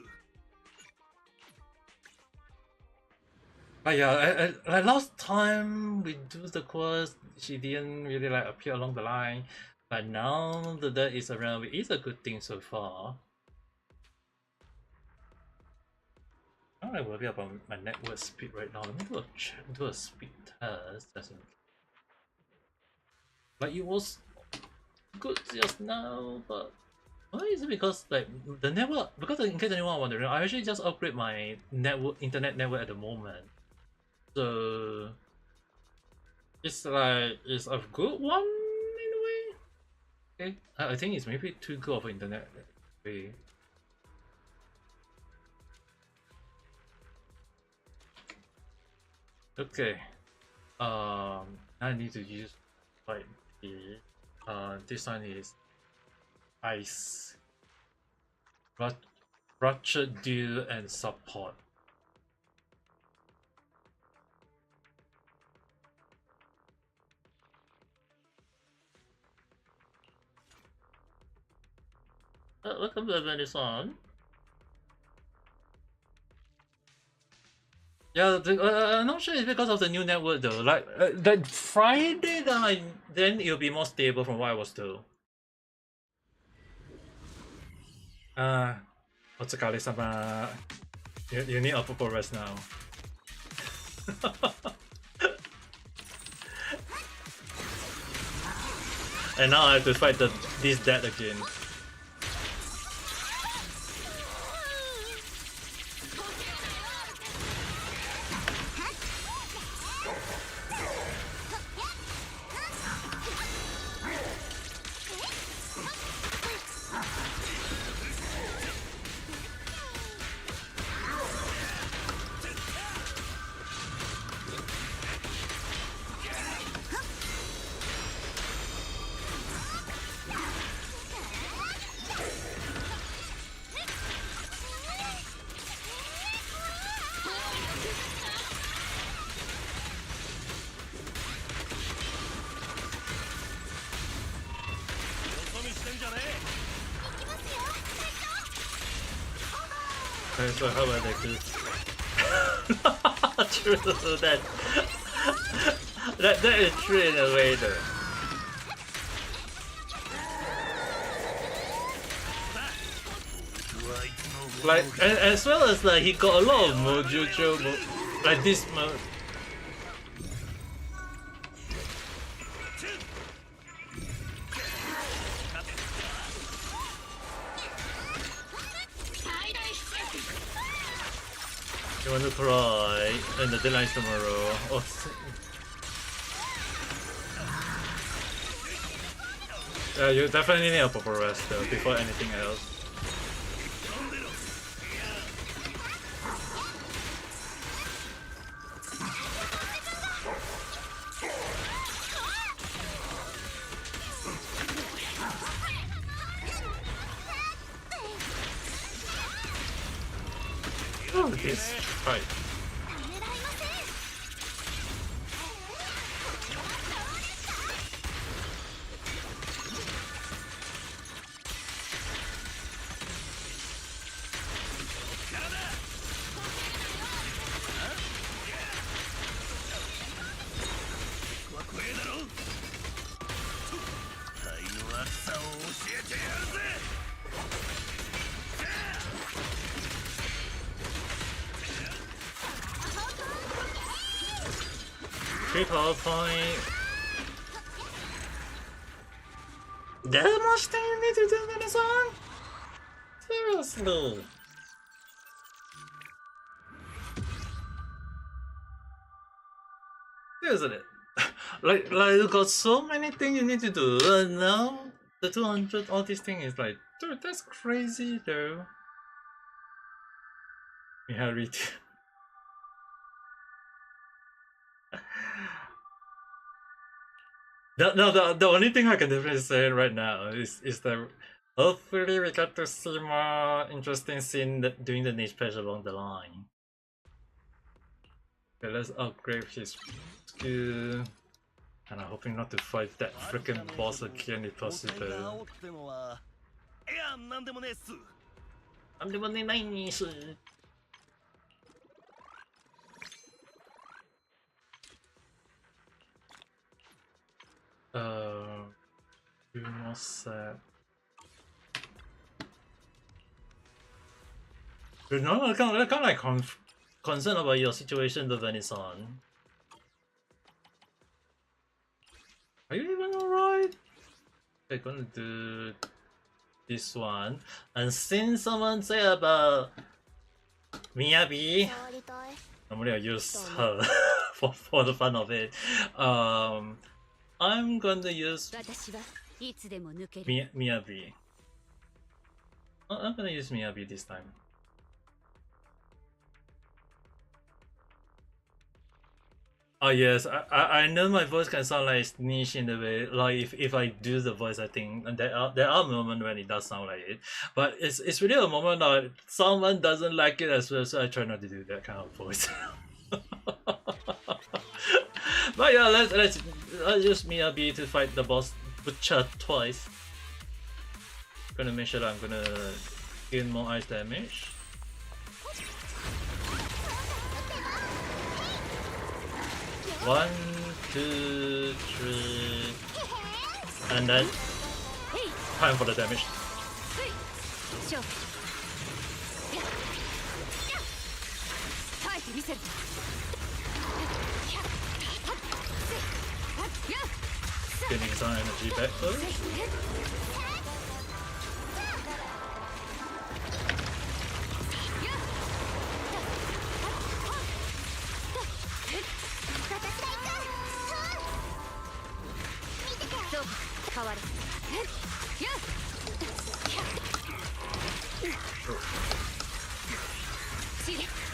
But yeah, like last time we do the quest, she didn't really like appear along the line. But now that that is around, it is a good thing so far. I don't worry about my network speed right now. Let me do a speed test. Like it was good just now, but why is it because like the network? Because in case anyone wondering, I actually just upgrade my internet network at the moment. So it's like it's a good one in a way. Okay, I think it's maybe too good of internet way. Okay, I need to use like the this one is ice, rupture, deal, and support. Welcome to the on. Yeah, I'm not sure it's because of the new network though. Like that Friday, then it'll be more stable from what I was told. Otsukare-sama. You need a proper rest now. And now I have to fight this dead again. So how about that dude? True, that is true in a way though. Like as well as like he got a lot of mojo like this mode. You want to cry and the deadline's tomorrow. Oh. You definitely need a proper rest though before anything else. Oh, this fight. Triple point. That much thing you need to do in a song? Seriously. Isn't it? like you got so many things you need to do, and now the 200 all these things is like, dude, that's crazy though. Yeah, read. The only thing I can definitely say right now is that hopefully we got to see more interesting scene doing the niche patch along the line. Okay, let's upgrade his skill. And I'm hoping not to fight that freaking boss again if possible. いや、なんでもねえっす。なんでもねないんす。Two more set. Dude, no, I can't like concerned about your situation, the Venison. Are you even alright? We're gonna do this one. And since someone said about Miyabi, 触りたい I'm gonna use her for the fun of it. I'm gonna use 私はいつでも抜ける Miyabi. I'm gonna use Miyabi this time. Oh yes, I know my voice can sound like niche in the way, like if I do the voice, I think there are moments when it does sound like it, but it's really a moment that someone doesn't like it as well, so I try not to do that kind of voice. But yeah, let's use Miyabi to fight the boss Butcher twice. Gonna make sure that I'm gonna gain more ice damage. One, two, three, and then time for the damage. 勝負耐えてみせる Getting some energy back first.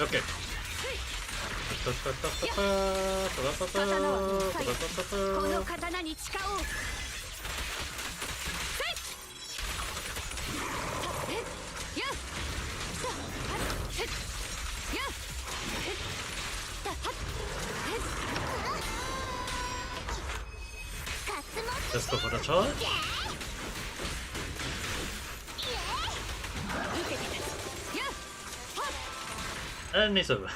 Okay. この刀に誓おう Let's go for the charge. And it's over.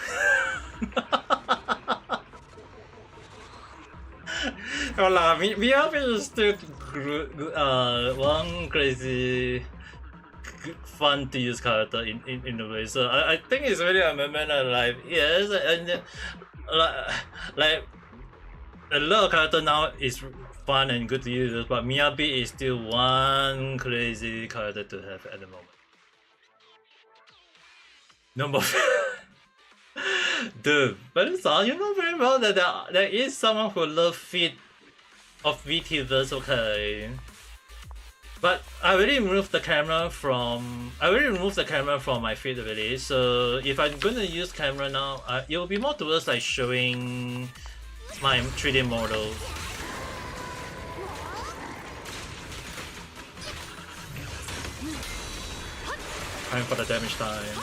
Well, Miyabi is still one crazy fun to use character in a way. So I think it's really a moment of life. Yes, and like a lot of character now is fun and good to use, but Miyabi is still one crazy character to have at the moment. Number dude, but it's all you know very well that there is someone who loves feet of VTuber's, okay. But I already removed the camera from my feed already, so if I'm gonna use camera now, it will be more towards like showing my 3D model. Time for the damage time.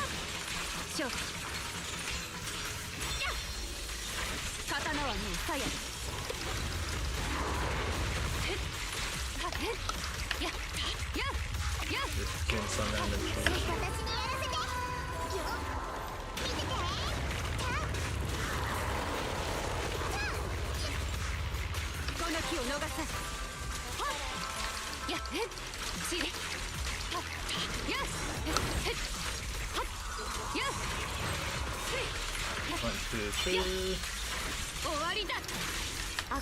刀はもう鞘 Just gain some energy. この気を逃さずやっちりやっやっ 1, 2, 3. 終わりだあ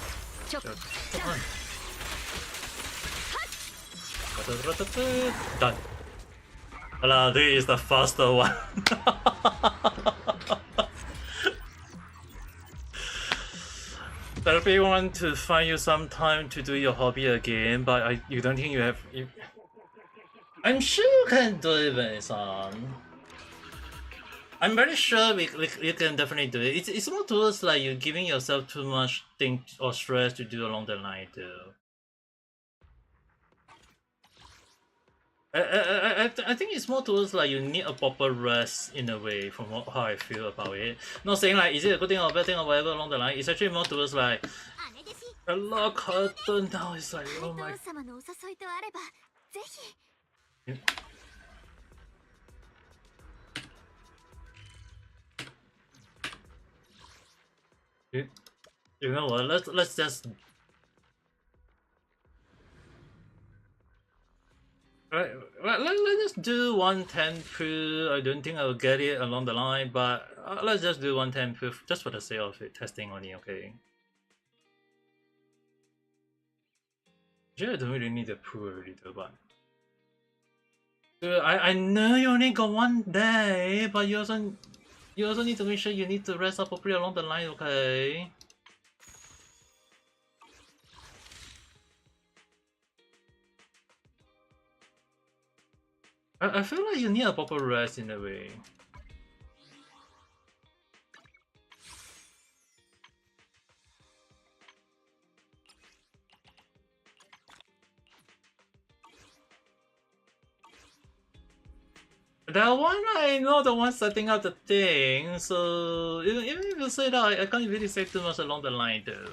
ちょっ Done. This is the faster one. Therapy want to find you some time to do your hobby again, but you don't think you have. I'm sure you can do it, Venison. I'm very sure you can definitely do it. It's more towards like you're giving yourself too much thing or stress to do along the line too. I think it's more towards like you need a proper rest in a way from how I feel about it. Not saying like is it a good thing or a bad thing or whatever along the line. It's actually more towards like Hello, Cotton. Now it's like, 怪 oh my. 盗様のお誘いとあればぜひ。 You know what? Let's just. Right, let's just do 110 proof. I don't think I'll get it along the line, but let's just do 110 proof just for the sake of it, testing only, okay? Actually, I don't really need a proof already though, but... Dude, I know you only got 1 day, but you also need to make sure you need to rest up properly along the line, okay? I feel like you need a proper rest in a way. That one, I know the one setting up the thing, so even if you say that, I can't really say too much along the line though.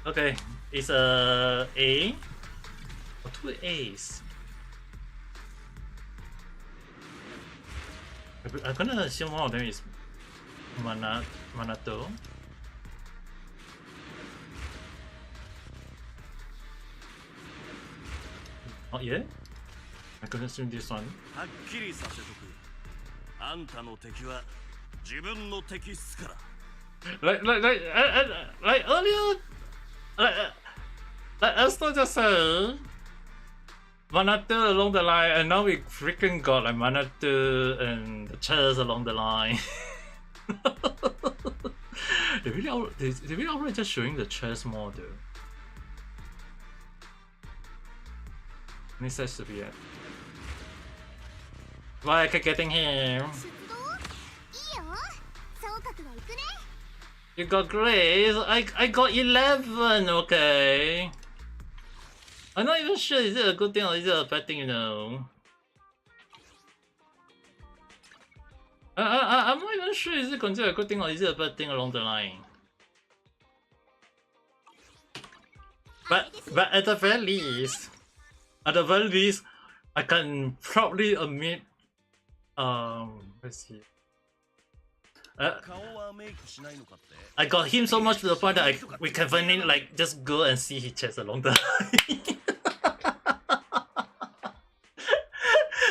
Okay, it's a A. Or 2 A's. I'm gonna assume one of them is Manato. Not yet? I'm gonna assume this one. はっきりさせとく。あんたの敵は自分の敵っすから。 Like earlier, like Esther just said, Manato along the line, and now we freaking got like Manato and the chairs along the line. they really outright just showing the chairs more though. This has to be it. Why I keep getting him? 出動いいよ。総格は行くね。 You got Grace? I got 11, okay. I'm not even sure is it a good thing or is it a bad thing, you know. I'm not even sure is it considered a good thing or is it a bad thing along the line. But at the very least, I can proudly admit, let's see. 顔はメイクしないのかって。 I got him so much to the point that we can finally like just go and see his chest along the line.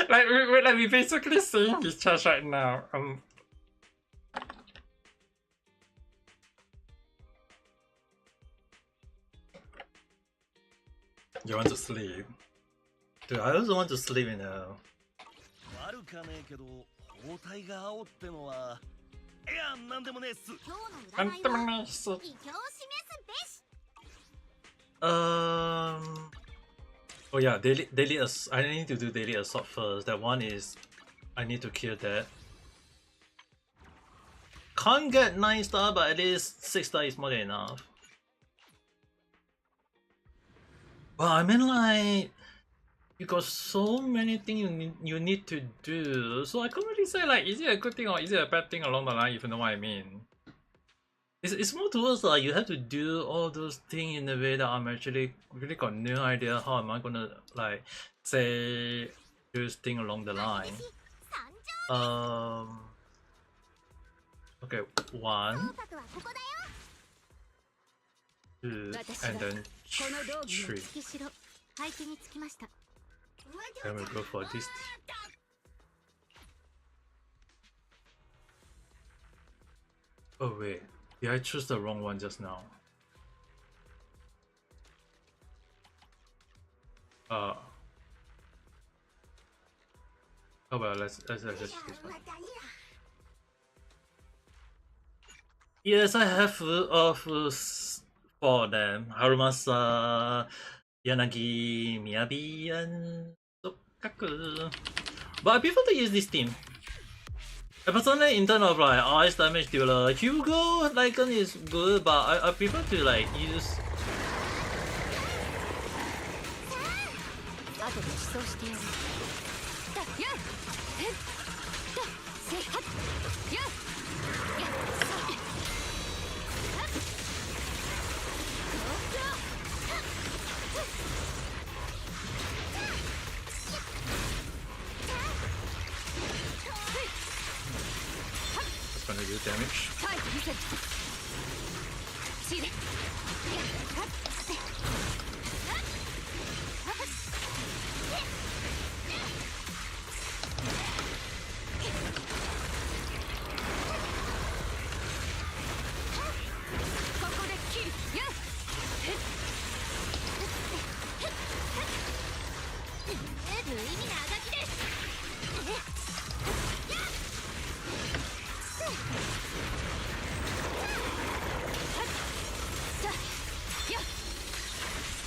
like we basically seeing his chest right now. You want to sleep? Dude, I also want to sleep, you know. 悪かねえけど包帯が青ってのは。 いや、なんでもねえっす。今日の占いは異境を示すべし。 Oh yeah, daily I need to do daily assault first. That one is I need to kill that. Can't get 9 star, but at least 6 star is more than enough. Well, I mean like you got so many things you need to do, so I can't really say like is it a good thing or is it a bad thing along the line, if you know what I mean. It's more towards like you have to do all those things in a way that I'm actually really got no idea how am I gonna like say those things along the line. Okay, 1, 2, and then 3. 配置につきました。 Then we go for this. Oh wait, did I choose the wrong one just now? Oh well, let's just choose this one. Yes, I have for them. Harumasa, Yanagi, Miyabi, and Sokaku. But I prefer to use this team. Personally, in terms of like ice damage dealer, Hugo Lycan is good, but I prefer to like use. 後で思想してやる。やっせっせっはっやっやっ gonna do damage. タイプ見せるシーレここで切るやっ無意味なあがきです。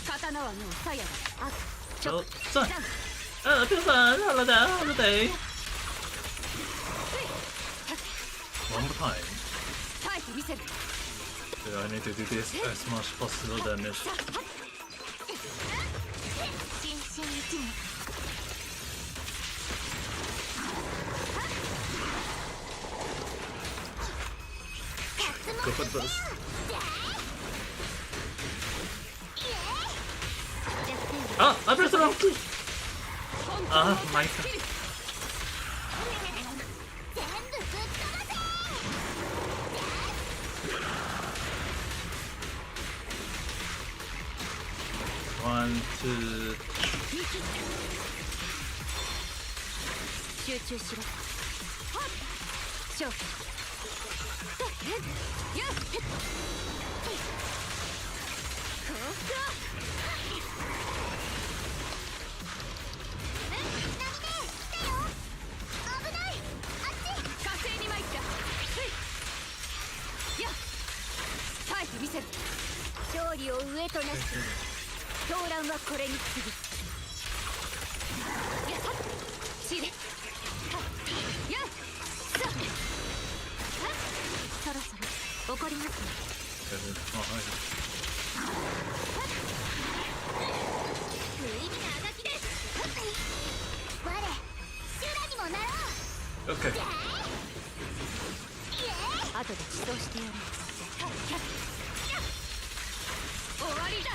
刀はもう鞘だあちょOh, son. Two son. Holiday. One more time. タイプ見せる So I need to do this as much possible damage. 新春一年 Go for this. Ah, I pressed the wrong key. Ah, my god. 全部ぶっ飛ばせ One, two. 集中しろ勝負やっ火星に参ったやっタイプ見せる勝利を上となし狂乱はこれに次ぐやっシーレやっそろそろ怒りますね無意味なあがきです。我修羅にもなろう。 Okay. 後で自走してやる終わりだ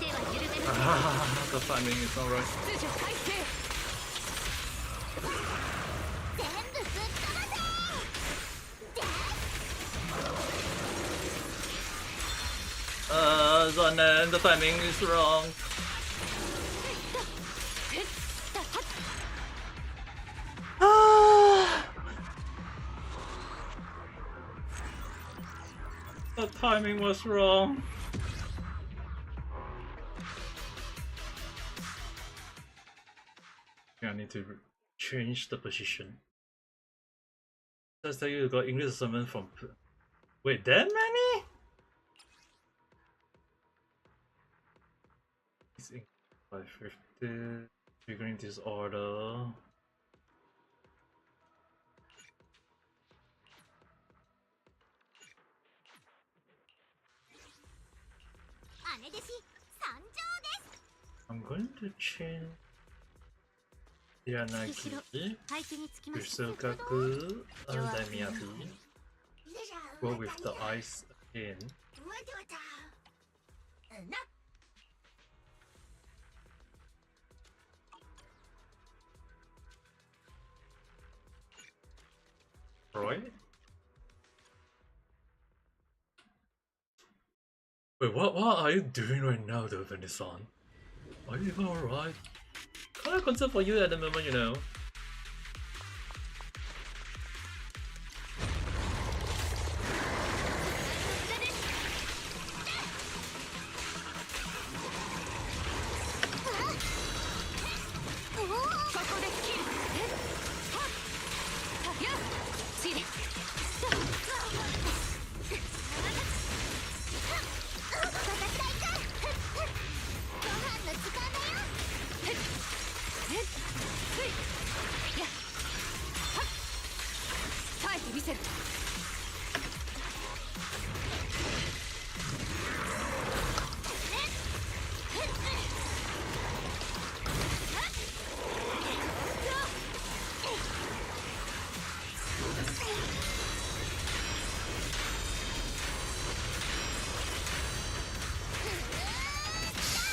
手は緩める。 Ah, the timing is not right. 秩序改正全部ぶっ飛ばせ。 Zonen, the timing is wrong. Ah. The timing was wrong. Yeah, I need to change the position. Says that you got English summon from. Wait, that many? It's in 550. Triggering disorder. I'm going to change Yanagi, 配置につきました。 Yusukaku, and Damiati. Go with the ice again. Right? Wait, what are you doing right now, though, Venisan? Are you even alright? Kind of concerned for you at the moment, you know.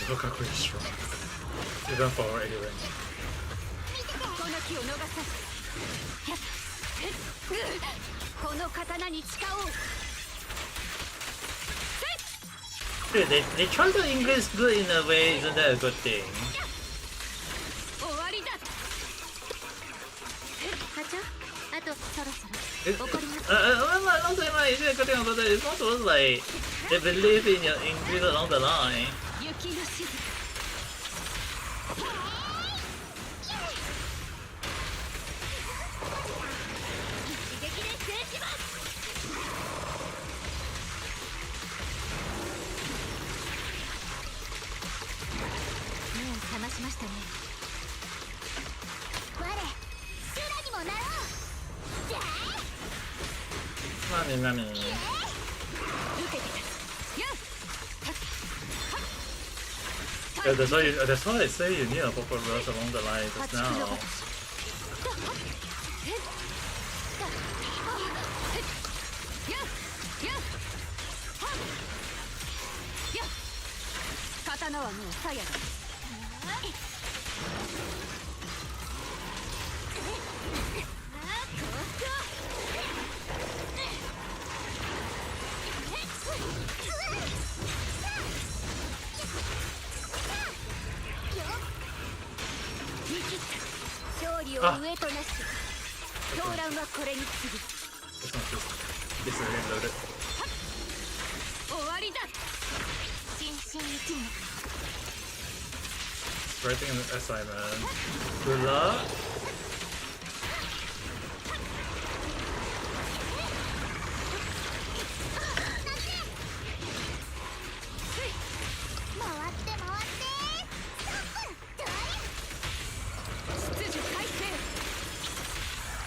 So Kaku is strong. Even for A range. この気を逃さずこの刀に誓おう Dude, they try to English good in a way, isn't that a good thing? 終わりだ課長あとそろそろ I'm not saying like it's a good thing, but it's also like they believe in your English along the line. 雪のしずく 目を覚ましましたね 我修羅にもなろう Nani. 受けて立つやっ Yeah, that's why I say you need a proper rush along the line just now. 刀はもう鞘だ 勝利を上となし狂乱はこれに次ぐ This is reloaded. 終わりだ 心身一無 Writing an assignment. Good luck. 回って回って秩序改正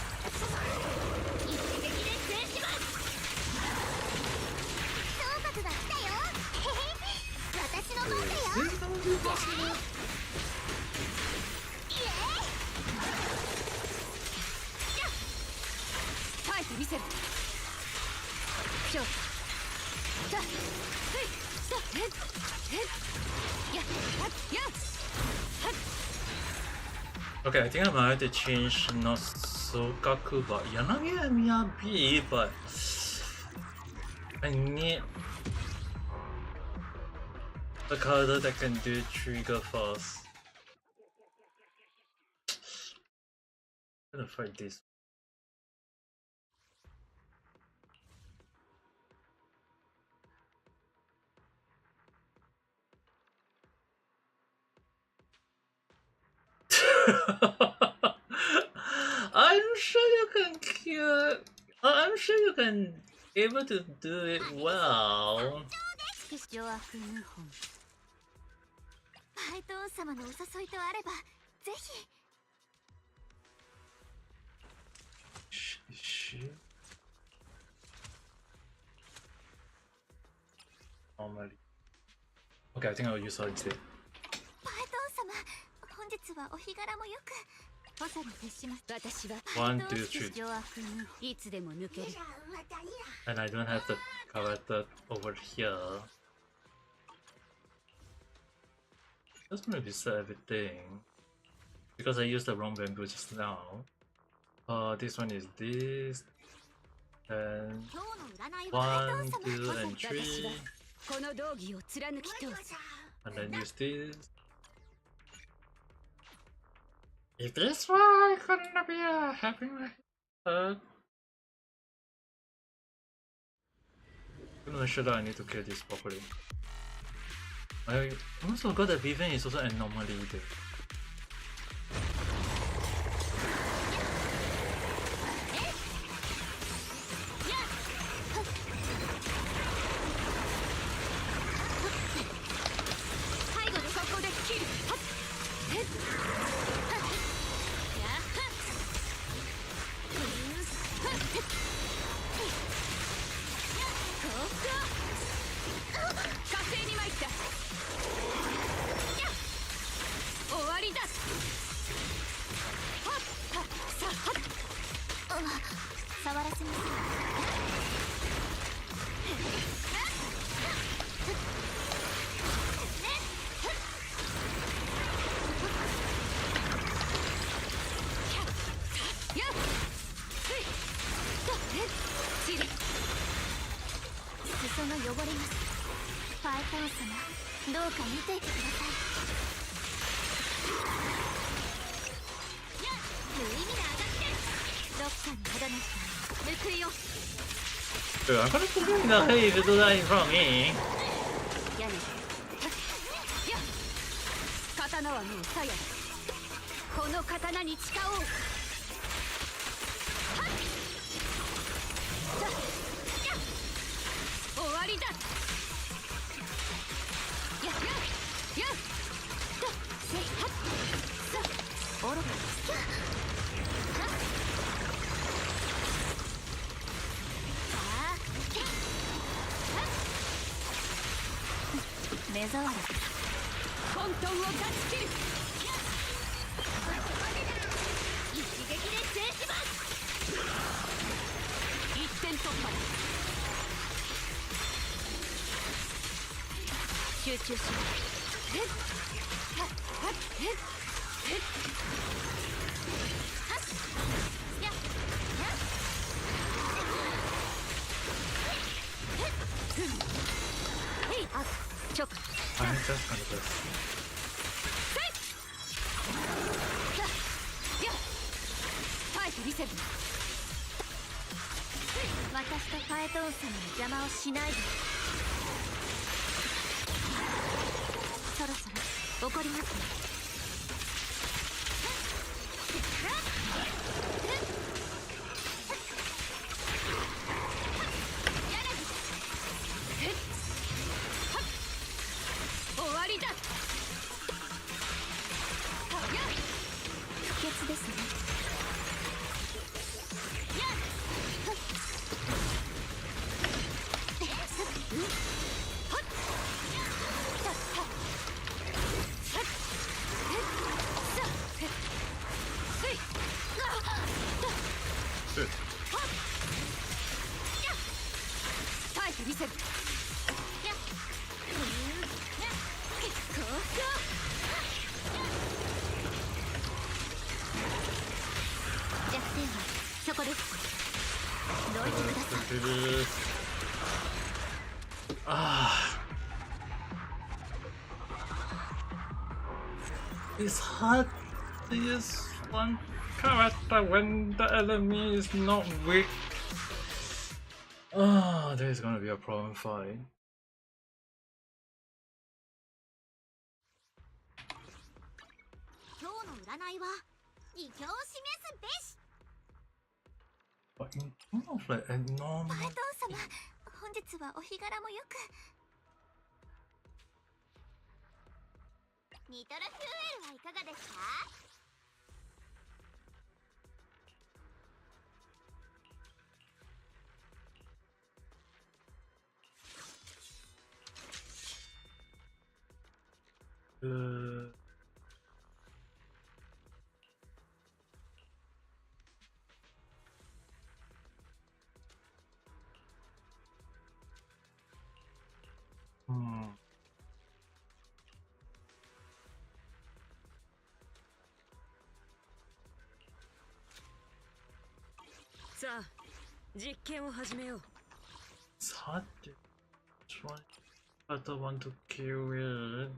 一撃で制します総括が来たよ私の番だよ耐えてみせる勝負さあさあやっやっ Okay, I think I might have to change not Sokaku, but Yanagi and Miyabi, but I need a card that can do trigger fast. I'm gonna fight this. I'm sure you can kill. I'm sure you can able to do it well. 邪悪謀反パイトーン様のお誘いとあればぜひ Shit. Normally. Okay, I think I'll use her instead. パイトーン様本日はお日柄もよく補佐に徹します私は One, two, three. 邪悪無いつでも抜ける And I don't have the character over here. Just gonna reset everything. Because I used the wrong bamboo just now. This one is this. And 今日の占いは 1, 2, and 3. この道義を貫き通す And then use this. Is this why I couldn't be having my I'm not sure that I need to kill this properly. I also forgot that Vivian is also an anomaly there. 汚れます。ファイトン様、どうか見ていてください。無意味な上がってどっかに肌の下報いよ。 Dude, I'm gonna put him in the hay to do that in front of me. やめや刀はもう鞘だ。この刀に誓おう。終わりだ。やせはっさ愚かです。目障り。混沌を断ち切る。一撃で制します。一点突破だ。集中しろ。へっはっはっへっへっはっやっへいあちょっ I'm just gonna do this. 耐えてみせる。私とファエトン様の邪魔をしないで。そろそろ怒りますね。終わりだ。不潔ですね。耐えてみせる。弱点はそこです。どいてください。Ah. It's hard to use one character when the enemy is not weak. Ah, there's gonna be a problem fight. 今日の占いは異境を示すべし。 But in terms of like a normal. ファエトン様、本日はお日柄もよく。ニトロフューエルはいかがですか？Hmm. さあ実験を始めよう。 It's hard to try. I don't want to kill it.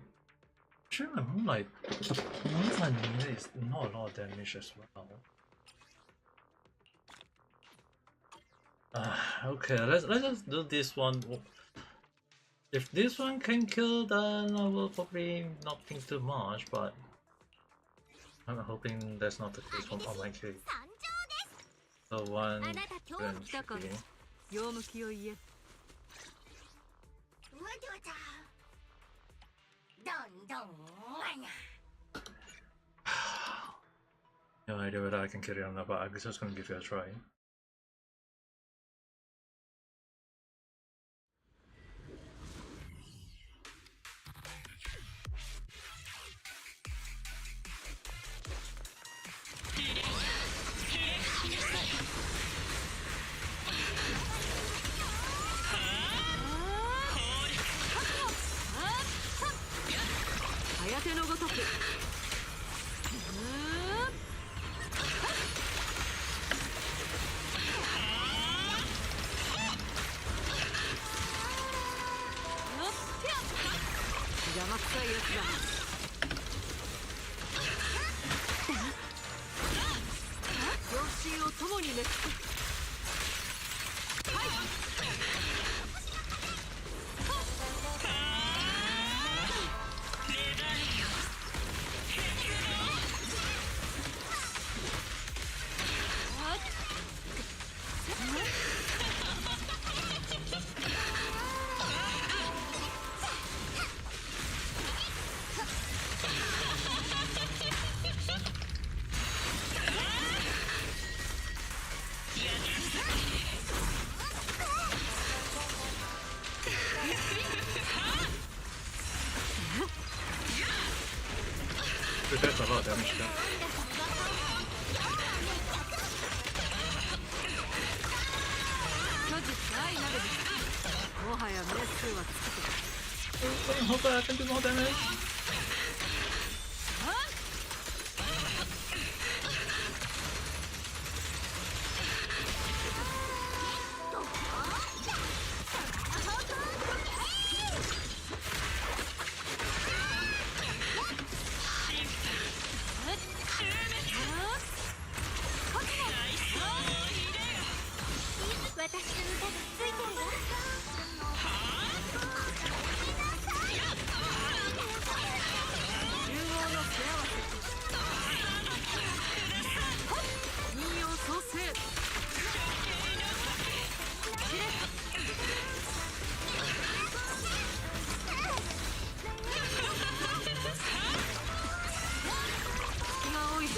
Sure, I'm like the points I need is not a lot of damage as well. Okay, let's just do this one. If this one can kill, then I will probably not think too much, but I'm hoping that's not the case from all my kills. 参上です。 So one あなた今日 then 来た should か。 be. 用向きを言え。わちゃわちゃ。どんどんわにゃ。 No idea whether I can kill it or not, but I'm just gonna give it a try.颯のごとく。滅す。はい。That's a lot of damage there. 虚実愛なるべき。もはやメス数は尽きてる。 Hope I can do more damage. 私の歌がついてるよ。竜王の手合わせ。人形創生。キレ。気が多いぞ。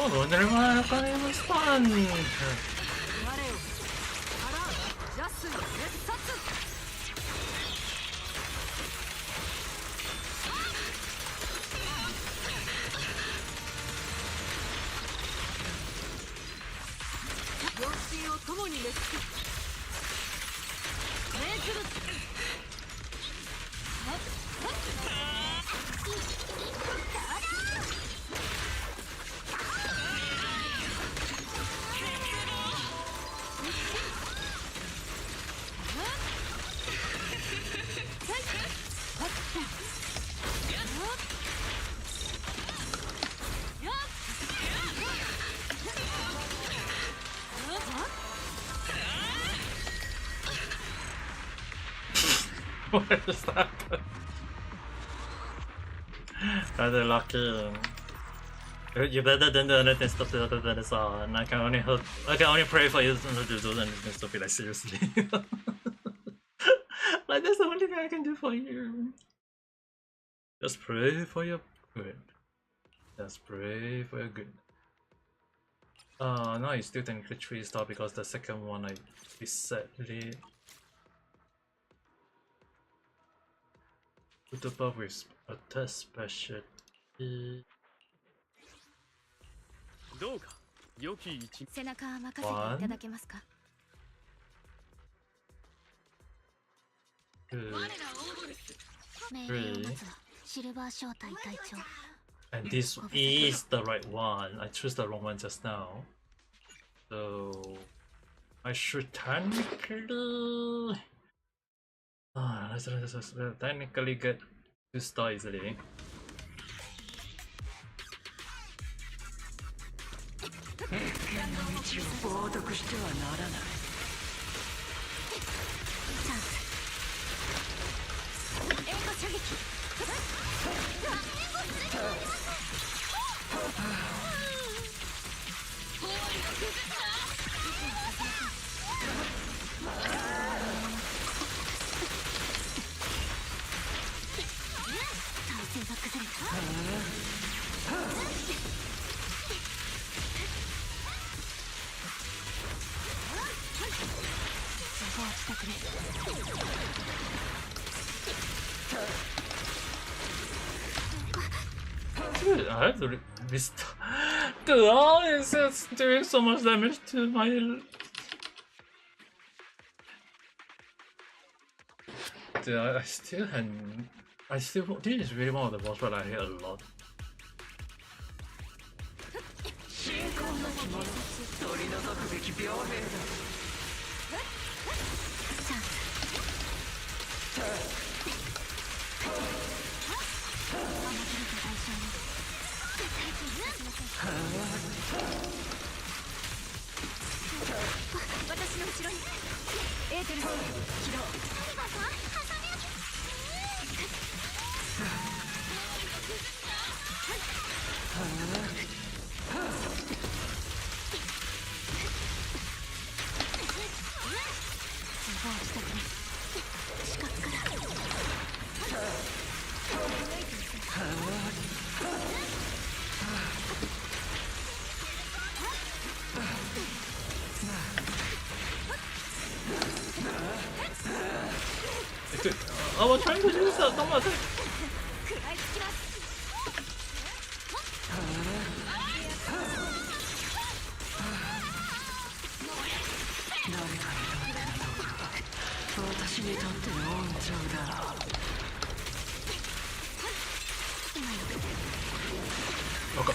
Oh, never mind. I can't even stun. 我よ。払う。ジャス滅殺。両親を共に滅す。命ずる。What is that? Rather lucky. You better than the anything stuff that than is on. I can only hope. I can only pray for you to do anything stuff. Like seriously. Like that's the only thing I can do for you. Just pray for your good. Just pray for your good. No, it's still technically 3-star because the second one I reset it. Put above with a test special. どうか良き一。背中任せていただけますか。 2, 命令を待つわ。シルバー小隊隊長。 and this is the right one. I chose the wrong one just now. So I should technically let's technically get 2-star easily. 冒涜してはならない。チャンス。援護射撃。体勢が崩れた。自業自得です。Dude, I have to restart. Dude, oh, it's just doing so much damage to my. dude, I still hadn't. I still. This is really one of the boss fights I hate a lot. 信仰の気持ち取り除くべき病名だ。チャンス。私の後ろにエーテルス起動。Dude, I was trying to do that. Don't matter. 食らいつきます。私にとっての恩情だ。Okay.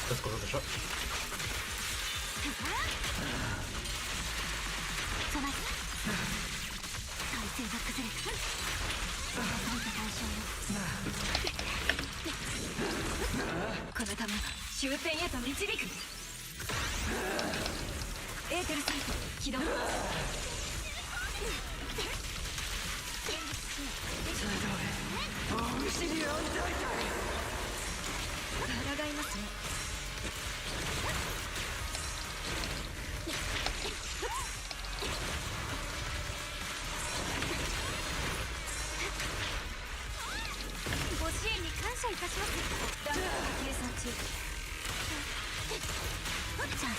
Let's go to the shop. この球終点へと導く。エーテルサイト起動。抗いますね。ご支援に感謝いたします。ダメージ計算中。チャンス。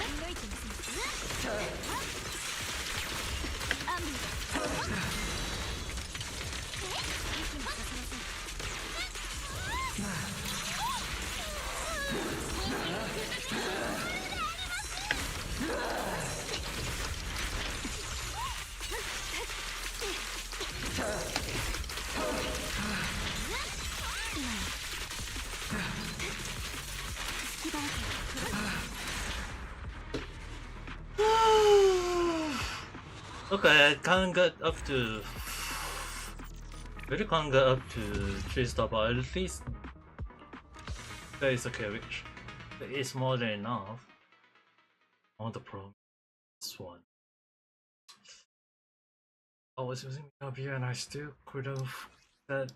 動いてみせます。アメOkay, I can't get up to. Really can't get up to 3-star, but at least there is a carriage. It's more than enough. I want the pro. This one. I was using up here and I still could have that.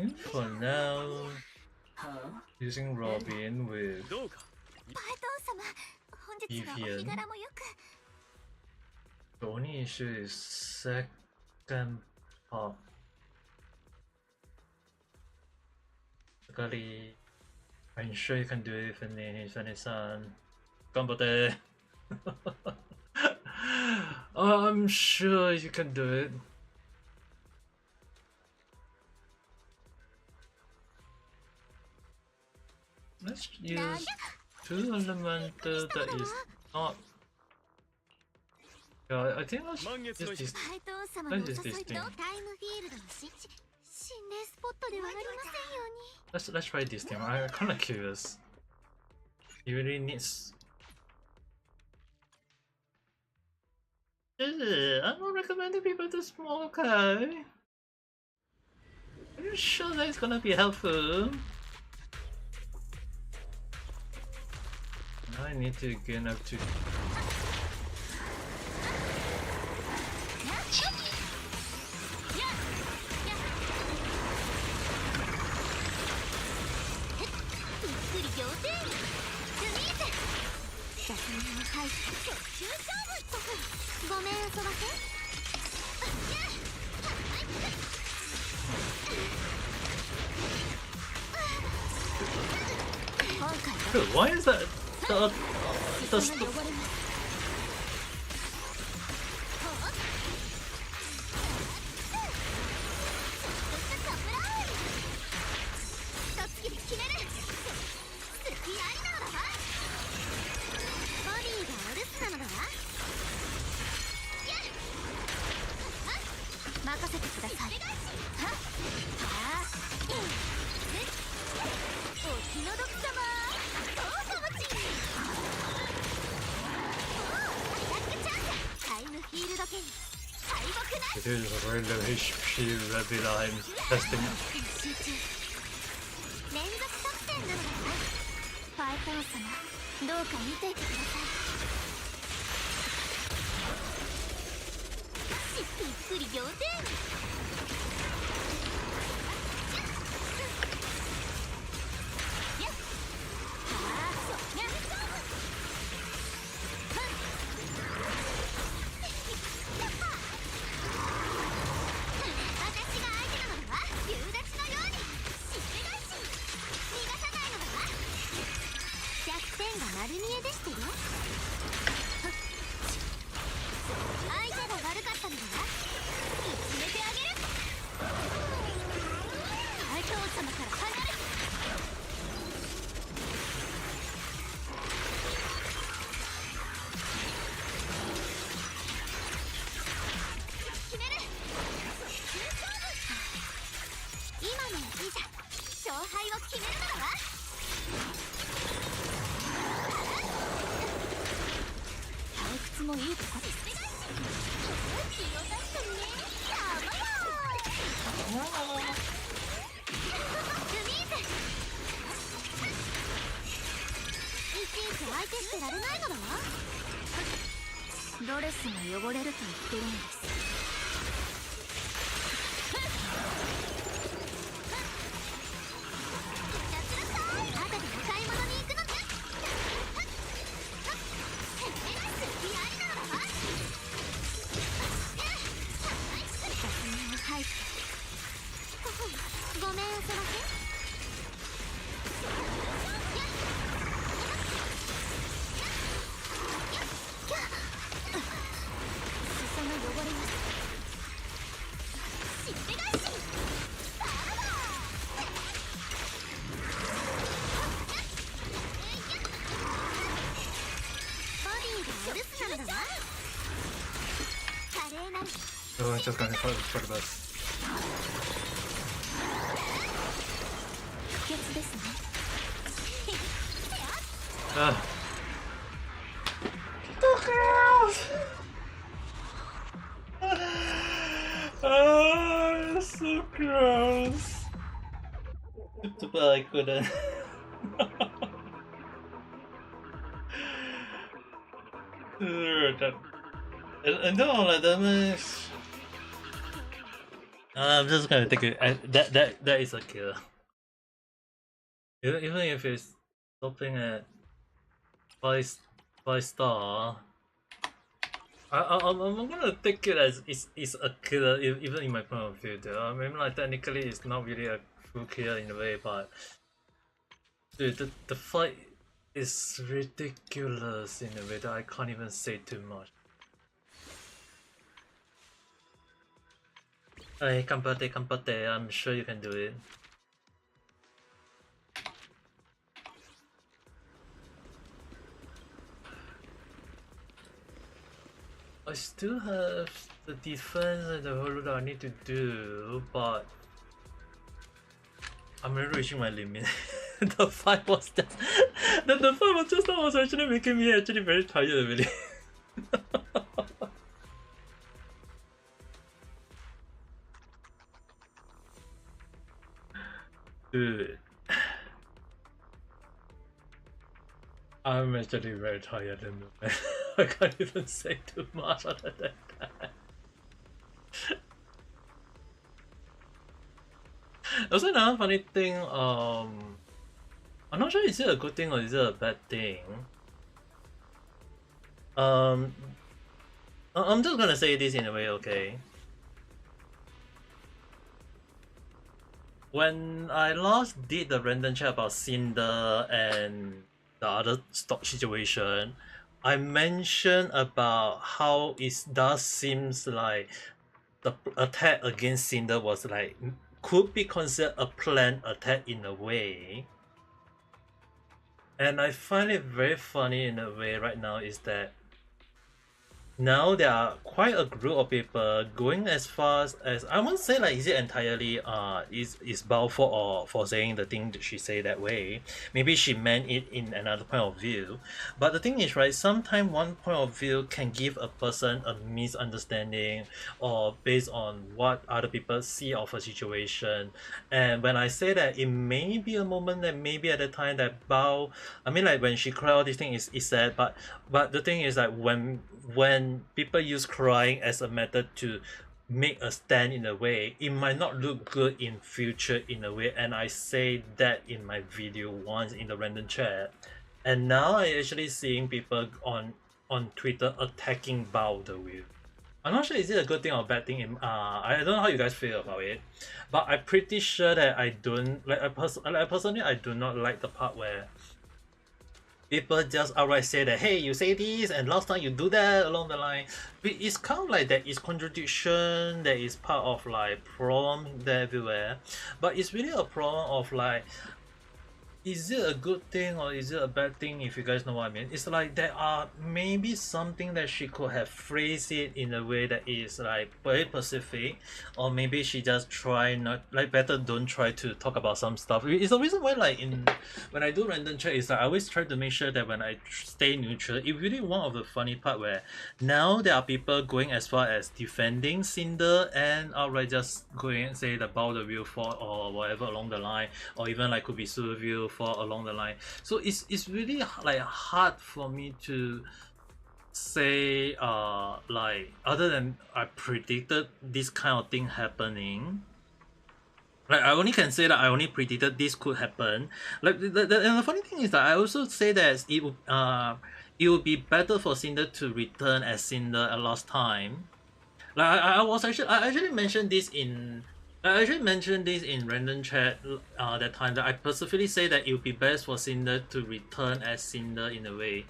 And for now, using Robin with どうか。パイトン様、本日はお日柄もよく。 the only issue is second part. Kali, I'm sure you can do it, Fanny-san. Ganbatte. I'm sure you can do it. Let's use 2 elemental that is not. Yeah, I think let's use this. パイトン様のお誘いとタイムフィールドの心霊スポットではありませんように。Let's try this thing. I'm kind of curious. He really needs. I'm not recommending people to smoke. Are you sure that it's gonna be helpful? Now I need to gain up to. Dude, why is that the It is a very low HP level I'm testing. 連続得点なのだな。ファイト王様、どうか見ていてください。びっくり仰天。丸見えでしたよ。相手が悪かったのだな。見つめてあげる。相手王様から離れ。決める。今のいいじゃん。勝敗を決めるのだわ。もういいとこです。気を出してね。やばい。ルミーズ。いちいち相手してられないのだわ。ドレスが汚れると言ってるのです。ごめんあそばせ。裾の汚れます。しっぺ返し。ボディがお留守なのだわ。華麗なる。Just gonna talk about this. ですね。So gross. But I couldn't. No, like damage. I'm just gonna take it. That is a kill. Even if it's stopping at 5 star, I'm gonna take it as it's a killer even in my point of view. I mean, like technically it's not really a full kill in a way, but dude, the fight is ridiculous in a way that I can't even say too much. Hey, Kampate, I'm sure you can do it. I still have the defense and the holo that I need to do, but I'm really reaching my limit. the fight was just the fight was just now was actually making me actually very tired really. Dude, I'm actually very tired in the moment. I can't even say too much other than that. Also, another funny thing, I'm not sure is it a good thing or is it a bad thing. Um, I'm just gonna say this in a way, okay? When I last did the random chat about Cinder and the other stock situation, I mentioned about how it does seems like the attack against Cinder was like could be considered a planned attack in a way. And I find it very funny in a way right now is that now there are quite a group of people going as fast as I won't say like is it entirely is Bao for saying the thing that she say that way. Maybe she meant it in another point of view. But the thing is right, sometimes one point of view can give a person a misunderstanding or based on what other people see of a situation. And when I say that it may be a moment that maybe at the time that Bao I mean like when she cried all these things is sad but the thing is like when people use crying as a method to make a stand in a way, it might not look good in future in a way. And I say that in my video once in the random chat. And now I actually seeing people on Twitter attacking Bao the Wheel. I'm not sure is it a good thing or bad thing. I don't know how you guys feel about it, but I'm pretty sure that I don't like. I personally I do not like the part where people just outright say that hey you say this and last time you do that along the line. It's kind of like that is contradiction that is part of like problem there everywhere, but it's really a problem of like is it a good thing or is it a bad thing if you guys know what I mean? It's like there are maybe something that she could have phrased it in a way that is like very specific, or maybe she just try not like better don't try to talk about some stuff. It's the reason why like in when I do random chat is like I always try to make sure that when I stay neutral, it really one of the funny part where now there are people going as far as defending Cinder and outright just going and say the Bow the Wheel for or whatever along the line, or even like could be View for along the line. So it's really like hard for me to say like other than I predicted this kind of thing happening. Like I only can say that I only predicted this could happen. Like and the funny thing is that I also say that it would be better for Cinder to return as Cinder at last time. Like I actually mentioned this in I actually mentioned this in random chat that time that I specifically say that it would be best for Cinder to return as Cinder in a way.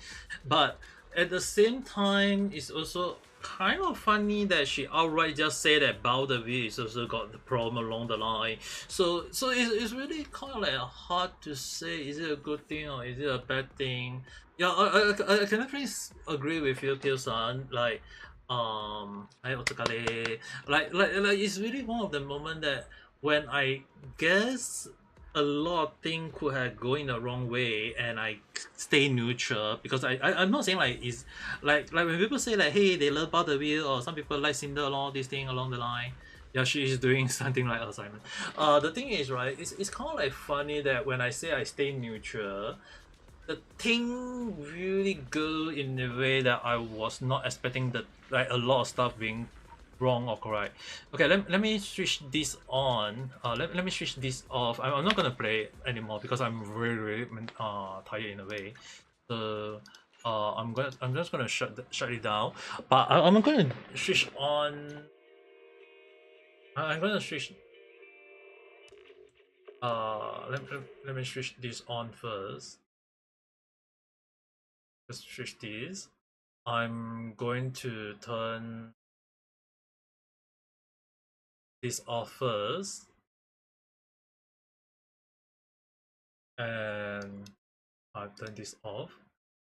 But at the same time it's also kind of funny that she outright just say that Bao the Wheel is also got the problem along the line. So it's really kind of like hard to say is it a good thing or is it a bad thing. Yeah, I can definitely agree with you, Kyo-san. Like hi otakare. Like it's really one of the moment that when I guess a lot of things could have going the wrong way and I stay neutral because I'm not saying like it's like when people say like hey they love the Wheel or some people like Cinder along this thing along the line. Yeah, she is doing something like assignment. The thing is right, it's kind of like funny that when I say I stay neutral, the thing really go in a way that I was not expecting that like a lot of stuff being wrong or correct. Okay, let me switch this on. Let me switch this off. I'm not gonna play anymore because I'm really tired in a way. So I'm just gonna shut it down. But I'm gonna switch on. I'm gonna switch. Let me switch this on first. Let's switch this. I'm going to turn this off first and I'll turn this off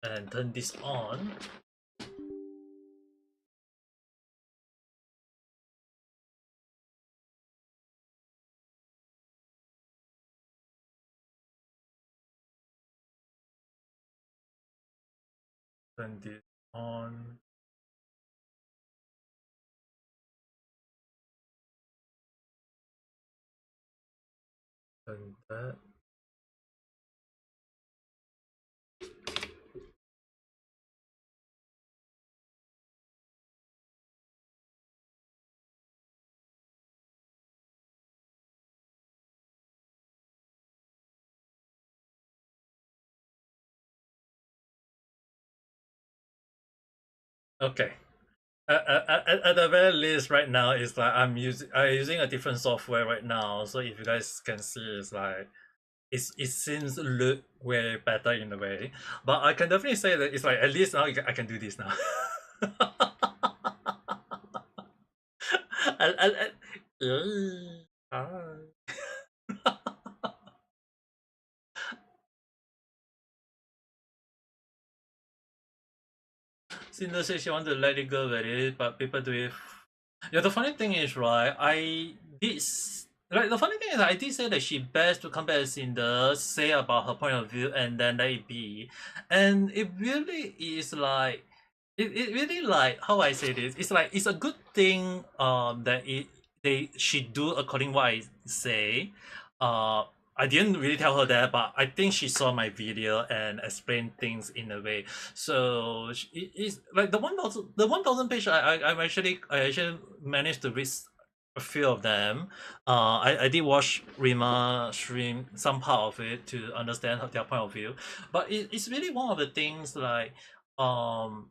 and turn this on. Turn this on. Turn that. Okay. At the very least, right now, it's like I'm using a different software right now. So if you guys can see, it's like it seems look way better in a way. But I can definitely say that it's like at least now I can do this now. Hi. Cinder says she want to let it go with it, but people do it. Yeah, the funny thing is, right? Like the funny thing is, I did say that she best to come back as Cinder, say about her point of view, and then let it be, and it really is like it really like how I say this. It's like it's a good thing that she do according what I say. Uh, I didn't really tell her that, but I think she saw my video and explained things in a way. So it's like the 1,000 page. I actually managed to read a few of them. I did watch Rima stream some part of it to understand their point of view, but it's really one of the things like um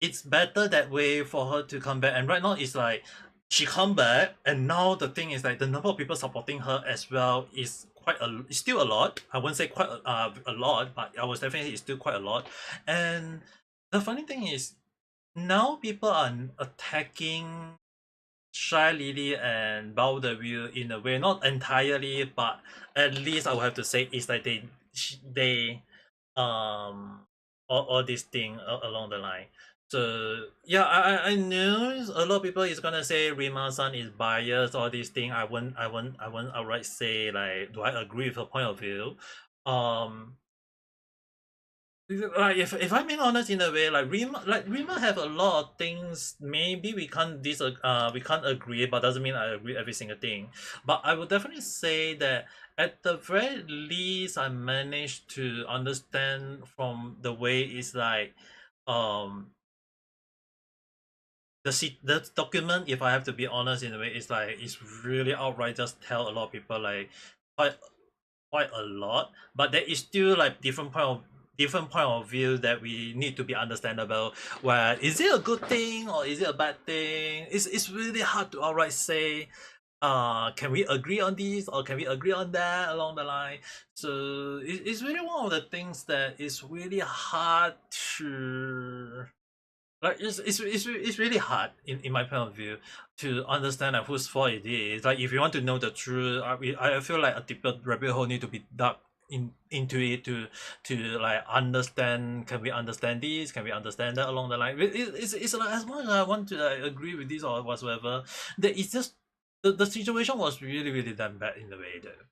it's better that way for her to come back. And right now it's like she come back, and now the thing is like the number of people supporting her as well is it's still a lot. I wouldn't say quite a lot, but I was definitely it's still quite a lot. And the funny thing is now people are attacking Shy Lily and Bow the Wheel in a way, not entirely, but at least I would have to say it's like they all this thing along the line. So yeah, I know a lot of people is gonna say Rima-san is biased, all these thing. I won't outright say like do I agree with her point of view. Um like if I'm being honest in a way, like Rima have a lot of things. Maybe we can't agree, but doesn't mean I agree every single thing. But I would definitely say that at the very least, I managed to understand from the way it's like um the document. If I have to be honest in a way, it's like it's really outright just tell a lot of people like quite quite a lot, but there is still like different point of view that we need to be understandable. Where is it a good thing or is it a bad thing? It's really hard to outright say. Can we agree on this or can we agree on that along the line? So it's really one of the things that is really hard to like it's really hard in my point of view to understand like whose fault it is. Like if you want to know the truth, I feel like a deeper rabbit hole need to be dug into it to like understand. Can we understand this? Can we understand that along the line? It's like as much as I want to like, agree with this or whatsoever, that it's just the situation was really damn bad in the way though.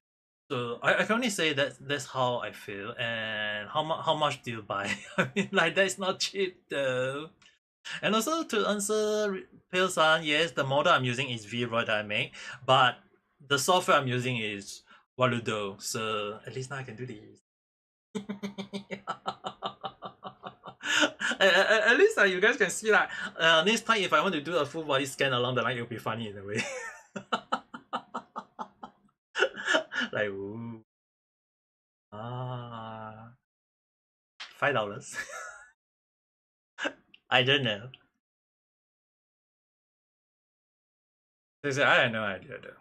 So I can only say that that's how I feel. And how much do you buy? I mean, like that's not cheap though. And also to answer Pale-san, yes, the model I'm using is VRoid that I make, but the software I'm using is Waludo, so at least now I can do this. At least you guys can see like next time if I want to do a full body scan along the line, it'll be funny in a way. Like ooh. $5. I don't know. I have no idea though.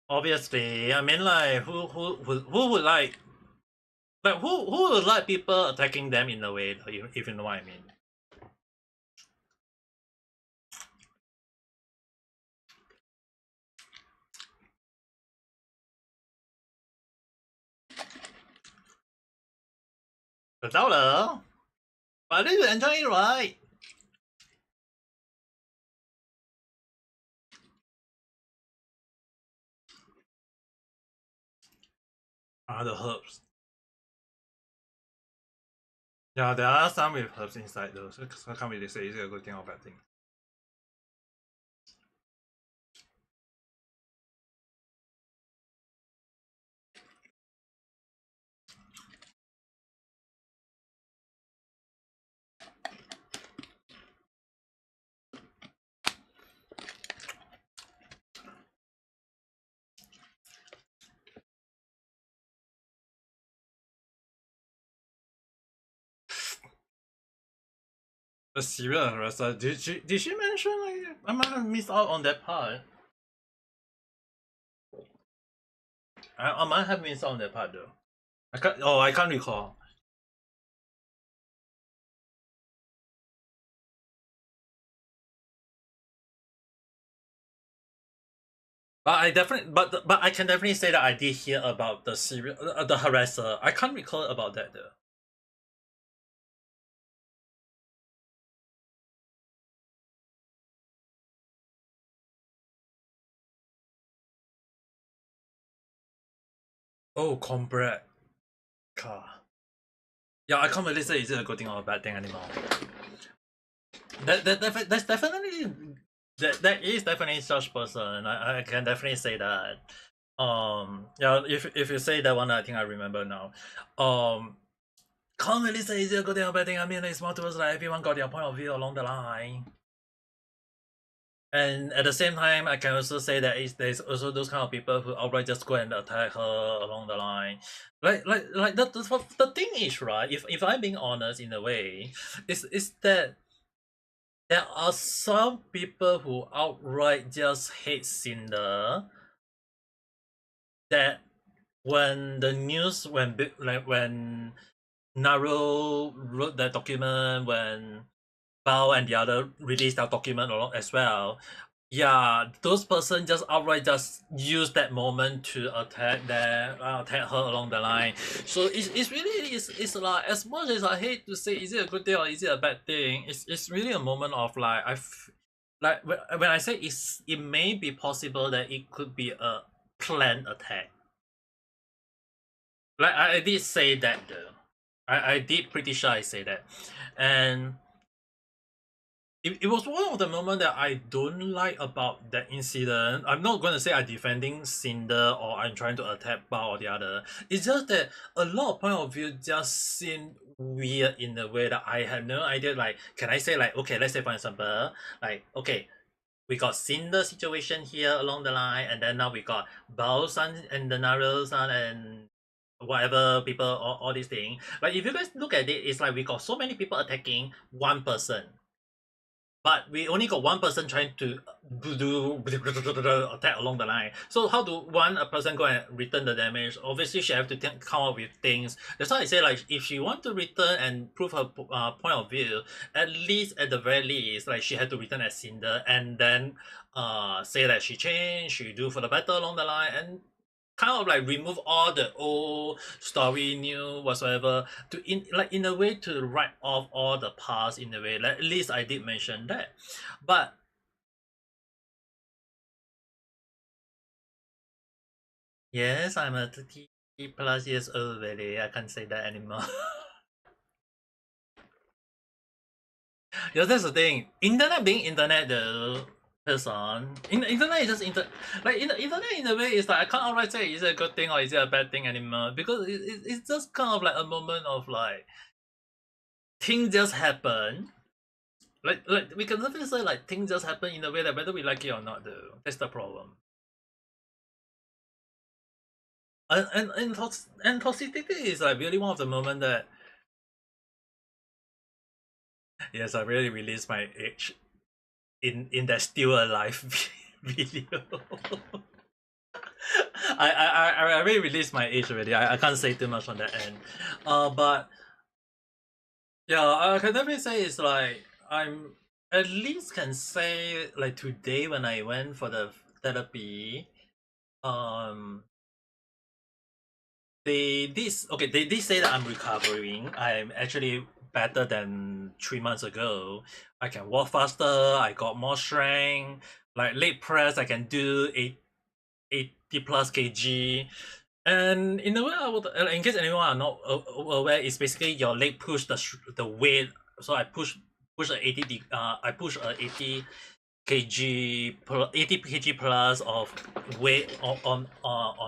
Obviously, I mean, like, who would like who would like people attacking them in a way, if you know what I mean? 知道了，反正 you enjoy it, right? The herbs. Yeah, there are some with herbs inside though, so I can't really say is it a good thing or bad thing. The cereal harasser, did she mention like I might have missed out on that part? I might have missed out on that part though. I can't recall. But I can definitely say that I did hear about the serial the harasser. I can't recall about that though. Oh, combat car. Yeah, I can't really say is it a good thing or a bad thing anymore. That's definitely that is definitely such person. I can definitely say that. Yeah, if you say that one, I think I remember now. Can't really say is it a good thing or bad thing. I mean, it's more towards like everyone got their point of view along the line. And at the same time, I can also say that there's also those kind of people who outright just go and attack her along the line. Like the thing is, right, if I'm being honest in a way, is that there are some people who outright just hate Cinder, that when the news when Naru wrote that document, when Bao and the other released that document along as well. Yeah, those person just outright just use that moment to attack attack her along the line. So it's really it's like, as much as I hate to say is it a good thing or is it a bad thing, it's really a moment of like like when I say it may be possible that it could be a planned attack. Like I did say that though. I did pretty sure I say that. And it was one of the moments that I don't like about that incident. I'm not going to say I'm defending Cinder or I'm trying to attack Bao or the other. It's just that a lot of point of view just seem weird in a way that I have no idea. Like, can I say like, okay, let's say for example, like, okay, we got Cinder situation here along the line, and then now we got Bao-san and the Naru-san and whatever people, all these things. Like, if you guys look at it, it's like we got so many people attacking one person. But we only got one person trying to do attack along the line. So how do a person go and return the damage? Obviously, she have to come up with things. That's why I say like if she want to return and prove her point of view, at least at the very least, like she had to return as Cinder and then say that she changed, she do for the better along the line, and kind of like remove all the old story, new whatsoever, to in a way to write off all the past in a way. Like, at least I did mention that, but yes, I'm a 30 plus years old already. I can't say that anymore. Yeah, that's the thing. Internet being internet though. Person in the internet is just like in the internet in a way it's like I can't outright say is it a good thing or is it a bad thing anymore, because it's just kind of like a moment of like things just happen. Like we can definitely say like things just happen in a way that whether we like it or not though. That's the problem. And toxicity is like really one of the moment that yes, I really released my age in that still alive video. I really released my age already. I can't say too much on that end. But yeah, I can definitely say it's like I'm at least can say like today when I went for the therapy, um they did say that I'm recovering. I'm actually better than 3 months ago. I can walk faster. I got more strength. Like leg press, I can do 80 plus kg. And in a way, I would, in case anyone are not aware, it's basically your leg push the weight. So push a 80 I push a 80 kg plus of weight on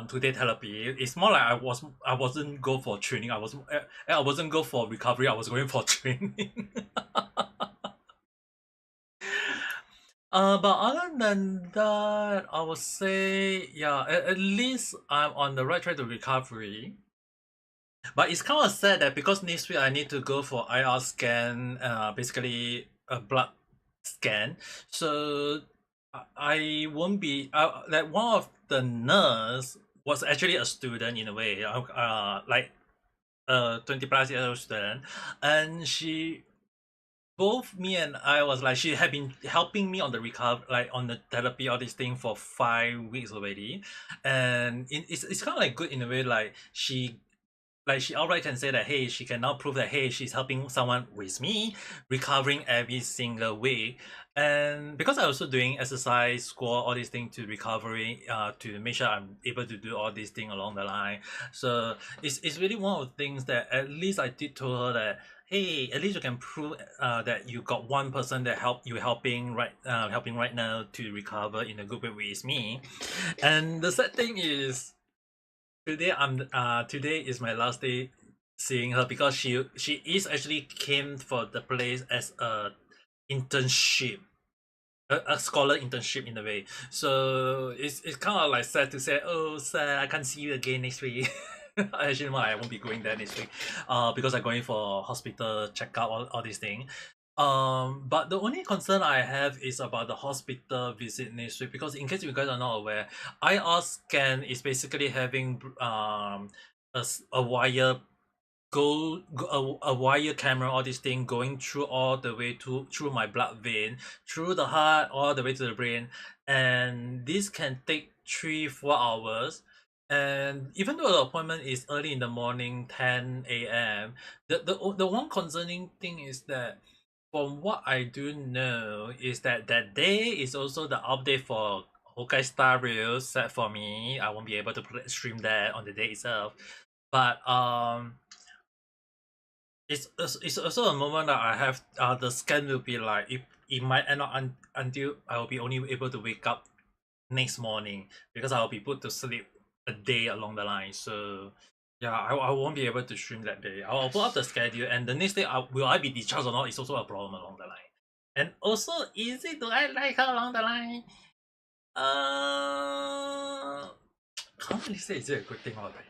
today therapy. It's more like I wasn't go for training. I wasn't go for recovery. I was going for training. But other than that, I would say, yeah, at least I'm on the right track to recovery. But it's kind of sad that because next week I need to go for IR scan, basically a blood scan. So I won't be. Like one of the nurse was actually a student in a way, like a 20 plus year old student, and both me and I was like she had been helping me on the like on the therapy all this thing for 5 weeks already, and it's kind of like good in a way like she outright can say that hey she can now prove that hey she's helping someone with me recovering every single week. And because I also doing exercise squat all these things to recovery to make sure I'm able to do all these things along the line. So it's really one of the things that at least I did tell her that hey at least you can prove that you got one person that helping right now to recover in a good way with me. And the sad thing is today is my last day seeing her because she is actually came for the place as a internship, a scholar internship in a way. So it's kind of like sad to say, oh sad, I can't see you again next week. Actually, no, I won't be going there next week. Because I'm going for hospital checkup, all these things. But the only concern I have is about the hospital visit next week because in case you guys are not aware, IR scan is basically having a wire a wire camera all this thing going through all the way through my blood vein through the heart all the way to the brain, and this can take 3-4 hours. And even though the appointment is early in the morning 10 a.m, the one concerning thing is that from what I do know is that that day is also the update for Hokai Star Rail set for me. I won't be able to stream that on the day itself, but it's also a moment that I have the scan will be like it might end up until I will be only able to wake up next morning because I'll be put to sleep a day along the line. So yeah, I won't be able to stream that day. I'll put up the schedule and the next day will I be discharged or not is also a problem along the line. And also, do I like her along the line? Can't really say is it a good thing or bad.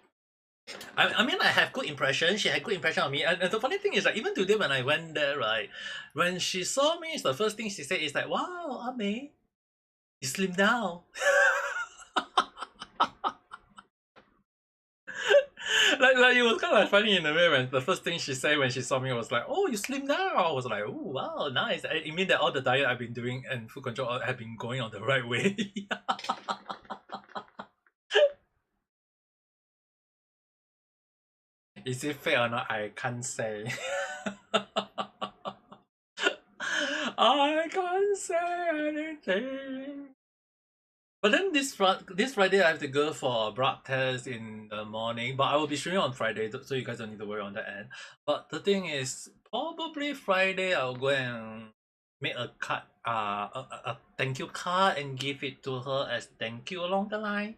I mean, I have good impression. She had good impression of me. And the funny thing is that even today when I went there, right, when she saw me, the first thing she said is like, "Wow, Ame, you slim down." like it was kind of like funny in a way when the first thing she said when she saw me was like, "Oh, you slim down." I was like, "Oh, wow, nice." It mean that all the diet I've been doing and food control have been going on the right way. Is it fake or not? I can't say. I can't say anything. But then this Friday I have to go for a blood test in the morning, but I will be streaming on Friday, so you guys don't need to worry on that end. But the thing is, probably Friday I'll go and make a card, a thank you card and give it to her as thank you along the line.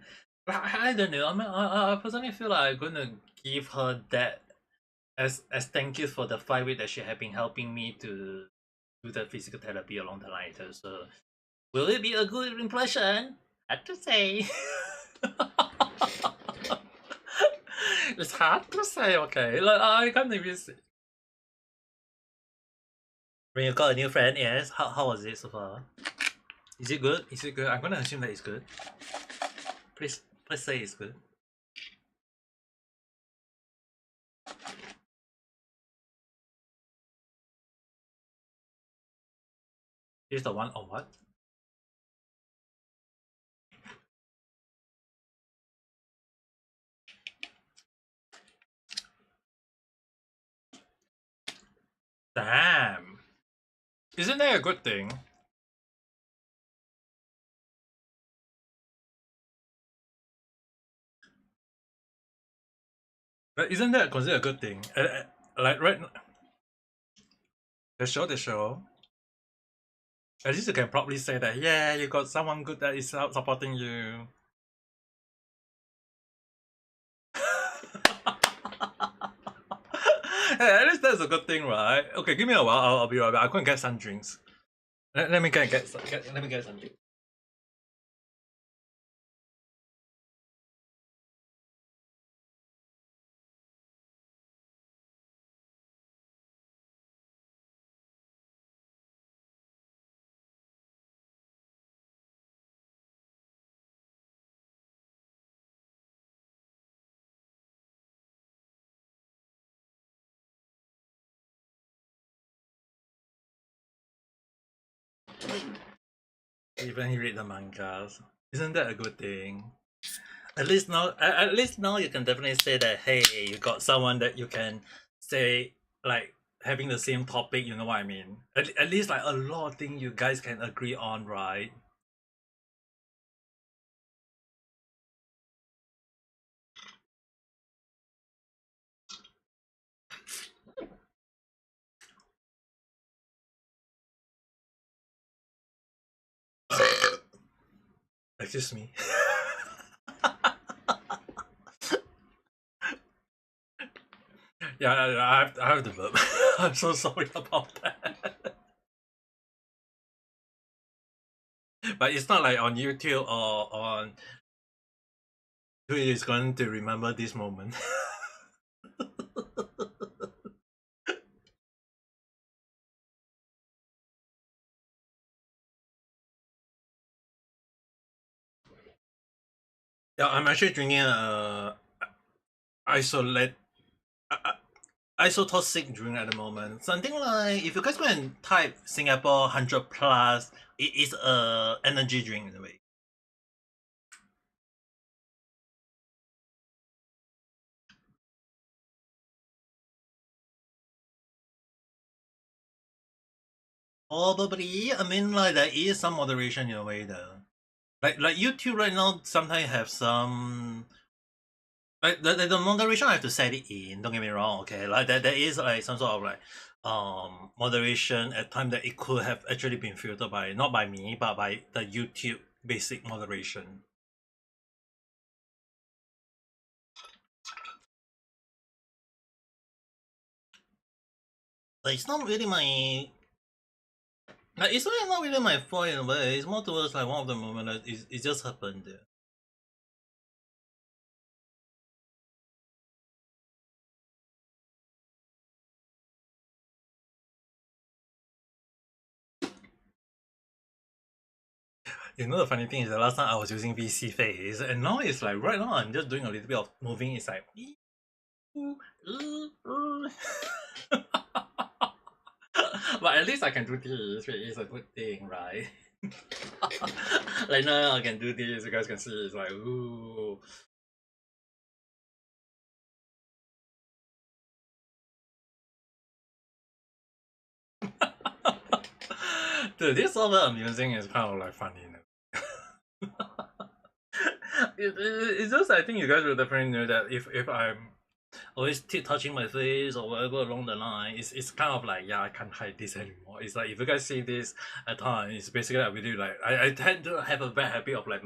I don't know. I mean, I personally feel like I'm gonna give her that as thank you for the 5 weeks that she had been helping me to do the physical therapy along the line. So will it be a good impression? Hard to say. It's hard to say. Okay, like, I can't even say. When you got a new friend, yes. How was it so far? Is it good? Is it good? I'm gonna assume that it's good. Please say it's good. Here's the one on what? Damn. Isn't that a good thing? But isn't that considered a good thing? Like right, the show. At least you can probably say that, yeah, you got someone good that is supporting you. Hey, at least that's a good thing, right? Okay, give me a while. I'll be right back. I'm going to get some drinks. Let me get let me get some drinks. Even he read the mangas. Isn't that a good thing? At least now you can definitely say that, hey, you got someone that you can say, like, having the same topic, you know what I mean? At least like a lot of things you guys can agree on, right? Excuse me. Yeah, I have the verb. I'm so sorry about that. But it's not like on YouTube or on who is going to remember this moment. Yeah, I'm actually drinking isolate uh, isotoxic drink at the moment. Something like, if you guys go and type Singapore 100 plus, it is a energy drink in a way. Probably, I mean, like there is some moderation in a way though. Like YouTube right now sometimes have some like the moderation I have to set it in. Don't get me wrong, okay? Like there is like some sort of like moderation at time that it could have actually been filtered by not by me but by the YouTube basic moderation. But it's not really my like it's really not really my fault in a way. It's more towards like one of the moments that it just happened there. You know the funny thing is the last time I was using VC face and now it's like right now I'm just doing a little bit of moving. It's like but at least I can do this, which is a good thing, right? Like now I can do this, you guys can see it's like ooh. Dude, this over amusing is kind of like funny, you know? It's just I think you guys will definitely know that if I'm always touching my face or whatever along the line, it's kind of like, yeah, I can't hide this anymore. It's like if you guys see this at times, it's basically I really like I tend to have a bad habit of like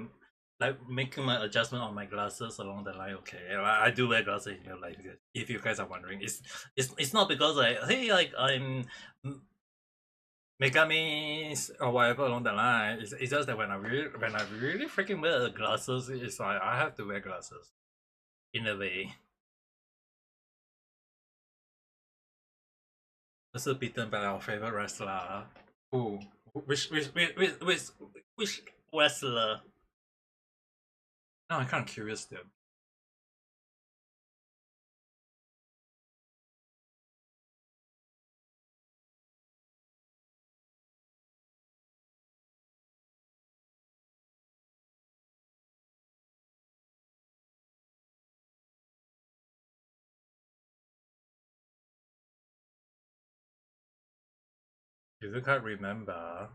making my adjustment on my glasses along the line. Okay, I do wear glasses in real life. If you guys are wondering, it's not because like, hey, like I'm Megami or whatever along the line. It's just that when I really freaking wear glasses, it's like I have to wear glasses in a way. Also beaten by our favorite wrestler. Who? Which wrestler? No, I'm kind of curious though. If you can't remember.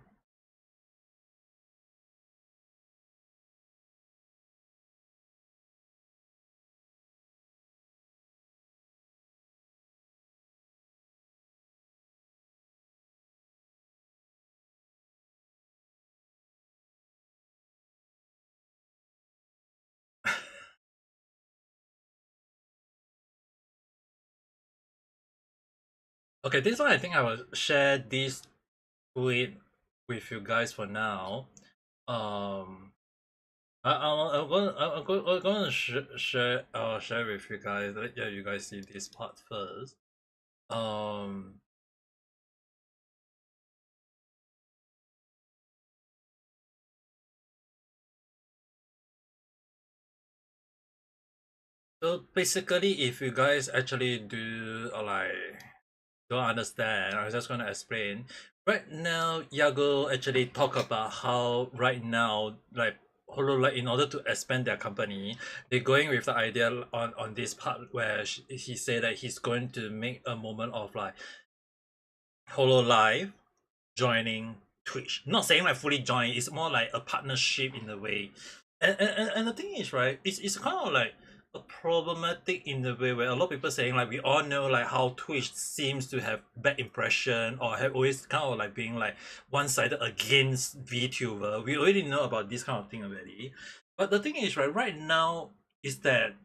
Okay, this one I think I will share this tweet with you guys for now. I'm going to share with you guys. Let you guys see this part first. So basically, if you guys actually do like don't understand, I'm just gonna explain. Right now, Yago actually talk about how right now, like HoloLive, in order to expand their company, they're going with the idea on this part where he said that he's going to make a moment of like HoloLive joining Twitch. Not saying like fully join, it's more like a partnership in a way. And the thing is, right, it's kind of like a problematic in the way where a lot of people saying like we all know like how Twitch seems to have bad impression or have always kind of like being like one-sided against VTuber. We already know about this kind of thing already. But the thing is, right now is that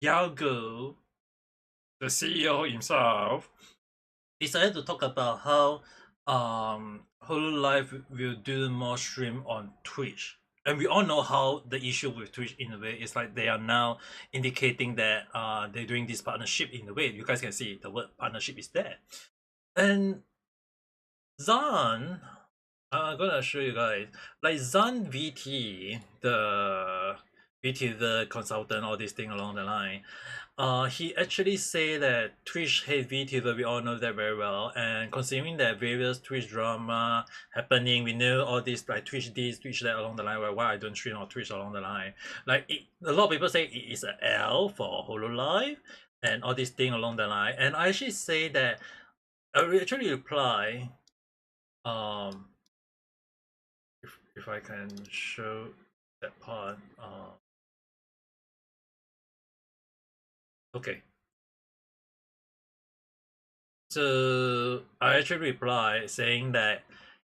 Yago, the CEO himself, decided to talk about how Hololive will do more stream on Twitch. And we all know how the issue with Twitch in a way is like they are now indicating that they're doing this partnership in a way. You guys can see the word partnership is there. And Zan, I'm gonna show you guys. Like Zan VT, the VT the consultant, all this thing along the line. He actually say that Twitch hate VTuber, we all know that very well. And considering that various Twitch drama happening, we know all this like Twitch this, Twitch that along the line, why I don't stream on Twitch along the line. Like a lot of people say it is an L for HoloLive and all this thing along the line. And I actually say that I will actually reply if I can show that part. Okay. So I actually reply saying that,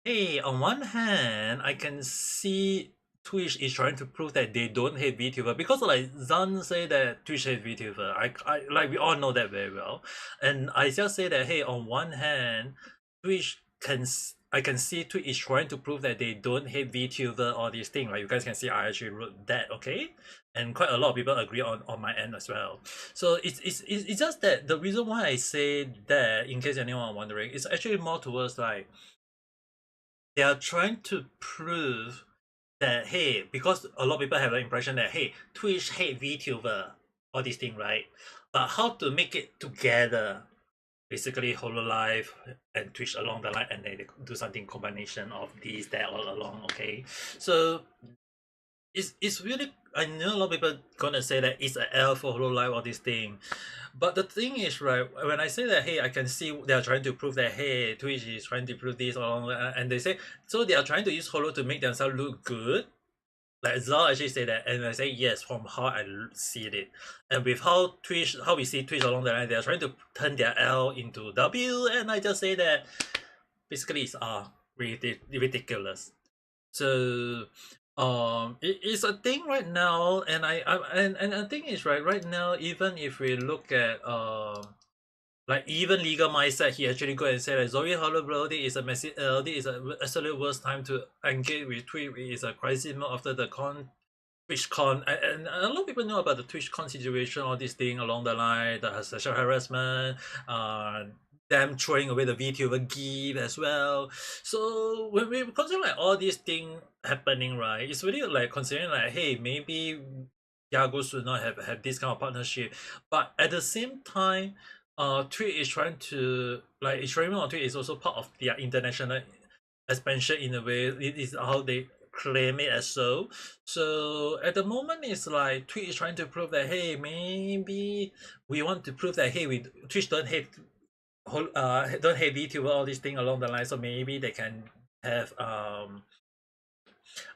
hey, on one hand, I can see Twitch is trying to prove that they don't hate VTuber because like Zan say that Twitch hates VTuber. I like we all know that very well, and I just say that hey, on one hand, Twitch can I can see Twitch is trying to prove that they don't hate VTuber or this thing. Like you guys can see, I actually wrote that, okay, and quite a lot of people agree on my end as well. So it's just that the reason why I say that, in case anyone wondering, it's actually more towards like they are trying to prove that hey, because a lot of people have the impression that hey, Twitch hate VTuber, all this thing, right? But how to make it together? Basically, Hololive and Twitch along the line, and they do something combination of these that all along. Okay, so it's really, I know a lot of people gonna say that it's an L for Hololive or this thing, but the thing is, right, when I say that hey, I can see they are trying to prove that hey, Twitch is trying to prove this along, and they say so they are trying to use Holo to make themselves look good. Like Zal actually say that, and I say yes from how I see it, and with how Twitch, how we see Twitch along the line, they are trying to turn their L into W, and I just say that basically it's ridiculous. So it's a thing right now, and and the thing is right now, even if we look at like even legal mindset, he actually go and say that Zoe Holobrody is a messy this is a absolute worst time to engage with Twitch. It's a crisis mode after the TwitchCon, and a lot of people know about the TwitchCon situation, all this thing along the line, the sexual harassment, them throwing away the VTuber gift as well. So when we consider like all these things happening, right, it's really like considering like, hey, maybe Yago should not have this kind of partnership, but at the same time, Twitch is trying to like streaming on Twitch is also part of their international expansion in a way. It is how they claim it as so. So at the moment, it's like Twitch is trying to prove that hey, maybe we want to prove that hey, we Twitch don't hate don't hate VTuber, all these things along the line. So maybe they can have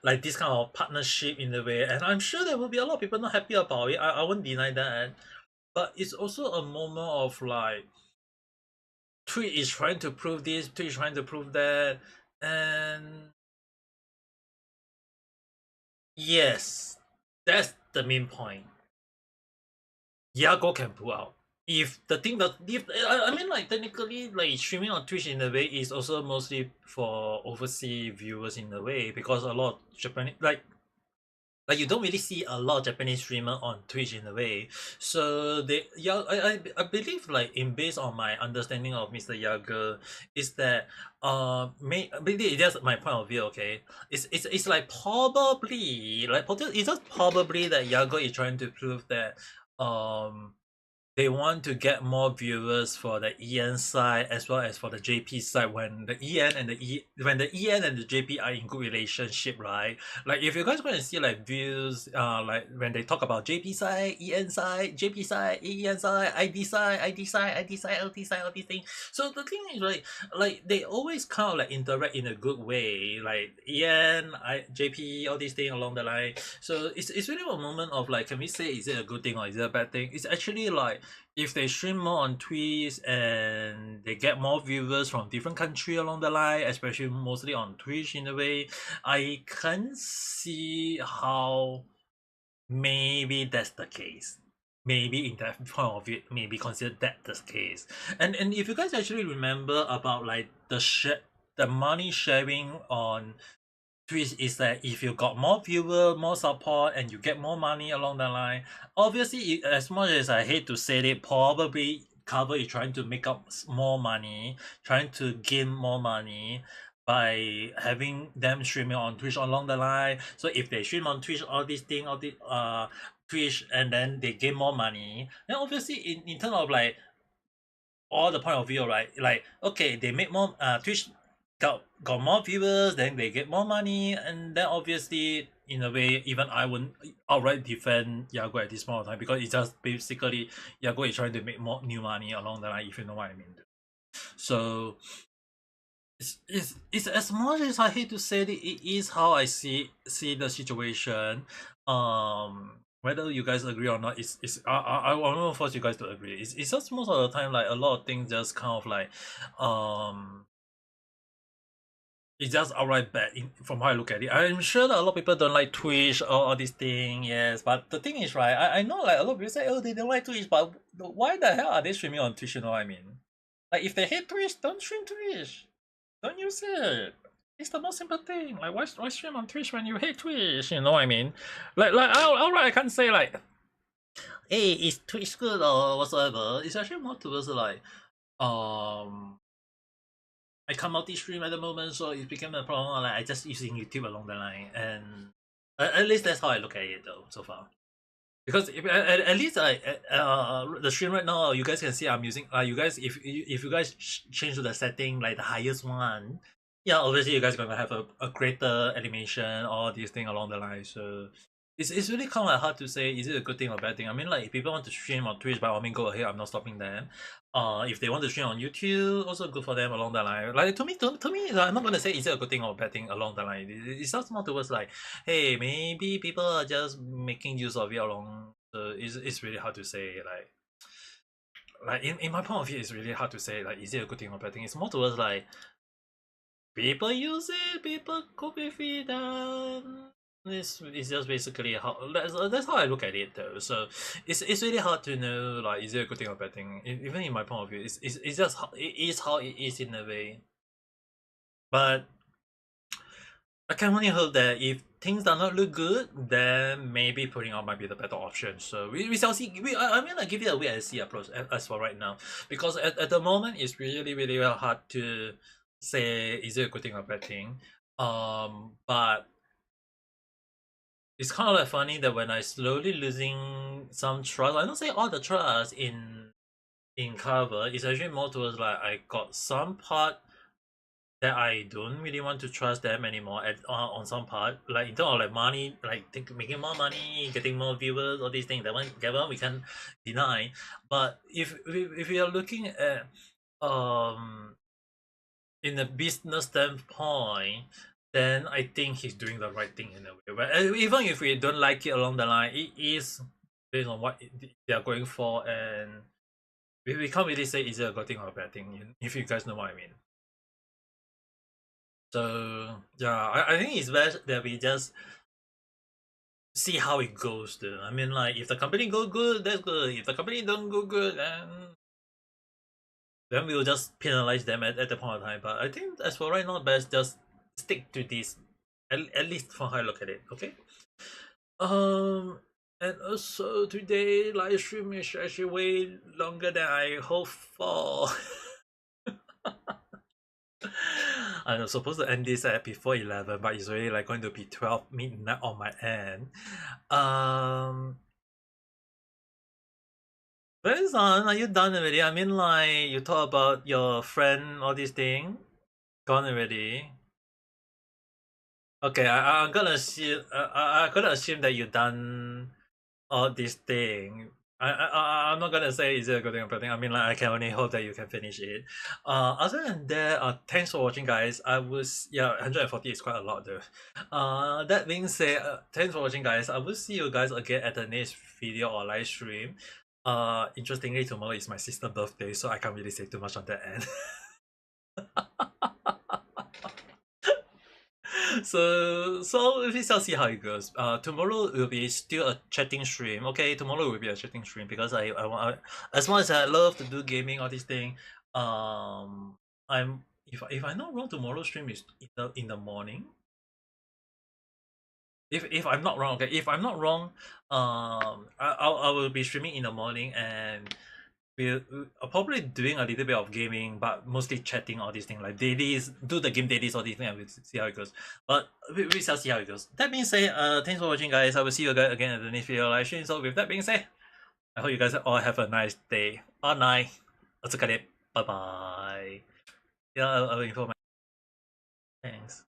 like this kind of partnership in the way, and I'm sure there will be a lot of people not happy about it. I won't deny that, but it's also a moment of like Twitch is trying to prove this, Twitch is trying to prove that, and yes, that's the main point. Yago can pull out. If the thing that if I mean like technically like streaming on Twitch in a way is also mostly for overseas viewers in a way, because a lot of Japanese like you don't really see a lot of Japanese streamer on Twitch in a way. So they yeah I believe like in based on my understanding of Mr. Yager is that maybe that's my point of view, okay? It's like probably like it's just probably that Yager is trying to prove that they want to get more viewers for the EN side as well as for the JP side when the EN and the JP are in good relationship, right? Like if you guys want to see like views, like when they talk about JP side, EN side, JP side, EN side, ID side, ID side, ID side, LT side, all these things. So the thing is like they always kind of like interact in a good way, like EN, JP, all these things along the line. So it's really a moment of like, can we say is it a good thing or is it a bad thing? It's actually like if they stream more on Twitch and they get more viewers from different country along the line, especially mostly on Twitch in a way, I can see how maybe that's the case. Maybe in that point of view, maybe consider that the case. And if you guys actually remember about like the money sharing on Twitch is that if you got more viewer, more support, and you get more money along the line, obviously, as much as I hate to say it, probably Cover is trying to make up more money, trying to gain more money by having them streaming on Twitch along the line. So if they stream on Twitch, all these thing, all the Twitch, and then they gain more money, then obviously in terms of like all the point of view, right? Like okay, they make more Twitch got more viewers, then they get more money, and then obviously in a way even I wouldn't outright defend Yago at this point of time, because it's just basically Yago is trying to make more new money along the line, if you know what I mean. So it's as much as I hate to say it is how I see the situation. Whether you guys agree or not, it's I won't force you guys to agree. It's just most of the time like a lot of things just kind of like it's just outright bad from how I look at it. I'm sure that a lot of people don't like Twitch or all these things, yes. But the thing is, right, I know like a lot of people say, oh, they don't like Twitch, but why the hell are they streaming on Twitch, you know what I mean? Like, if they hate Twitch, don't stream Twitch. Don't use it. It's the most simple thing. Like, why stream on Twitch when you hate Twitch, you know what I mean? Like outright I can't say like, hey, is Twitch good or whatsoever. It's actually more towards like, I can't multi-stream at the moment, so it became a problem. Like I just using YouTube along the line, and at least that's how I look at it though so far. Because at least the stream right now, you guys can see I'm using you guys if you guys change to the setting like the highest one, yeah, obviously you guys are gonna have a greater animation, all these things along the line. So it's really kind of like hard to say is it a good thing or bad thing. I mean, like if people want to stream on Twitch, by all means go ahead. I'm not stopping them. If they want to stream on YouTube, also good for them along the line. Like to me, I'm not gonna say is it a good thing or bad thing along the line. It's just more towards like, hey, maybe people are just making use of it along. So it's really hard to say like in my point of view, it's really hard to say like is it a good thing or bad thing. It's more towards like people use it, people cope with it. It's just basically how that's how I look at it though. So it's really hard to know like is it a good thing or bad thing. Even in my point of view, it's just it is how it is in a way. But I can only hope that if things do not look good, then maybe putting out might be the better option. So we shall see. I'm gonna give it a wait and see approach as for right now, because at the moment it's really hard to say is it a good thing or bad thing. But it's kind of like funny that when I slowly losing some trust, I don't say all the trust in cover, it's actually more towards like I got some part that I don't really want to trust them anymore on some part, like in terms of like money, like making more money, getting more viewers, all these things. That one we can deny. But if we are looking at in a business standpoint, then I think he's doing the right thing in a way. But even if we don't like it along the line, it is based on what they are going for, and we can't really say is it a good thing or a bad thing, if you guys know what I mean. So yeah, I think it's best that we just see how it goes. Though I mean, like if the company go good, that's good. If the company don't go good, then we'll just penalize them at the point of time. But I think as for right now, best just stick to this, at least for how I look at it. Okay. Um, and also today live stream is actually way longer than I hoped for. I'm supposed to end this at before 11, but it's already like going to be 12 midnight on my end. Benson, are you done already? I mean, like, you talk about your friend, all this thing. Gone already. Okay, I'm gonna assume, I'm gonna assume that you done all this thing. I'm not gonna say is it a good thing or bad thing. I mean, like, I can only hope that you can finish it. Other than that, thanks for watching, guys. I was, yeah, 140 is quite a lot though. That being said, thanks for watching, guys. I will see you guys again at the next video or live stream. Interestingly, tomorrow is my sister's birthday, so I can't really say too much on that end. So we shall see how it goes. Tomorrow will be still a chatting stream. Okay, tomorrow will be a chatting stream because I want, as much as I love to do gaming all this thing. I'm, if I'm not wrong, tomorrow's stream is in the morning. If I'm not wrong, okay. If I'm not wrong, I will be streaming in the morning, and we're probably doing a little bit of gaming, but mostly chatting, all these things like dailies, do the game dailies, all these things, and we'll see how it goes. But we shall see how it goes. That being said, thanks for watching, guys. I will see you guys again at the next video live stream. So with that being said, I hope you guys all have a nice day or night. Otsukare. Bye bye. Yeah, I will inform my thanks.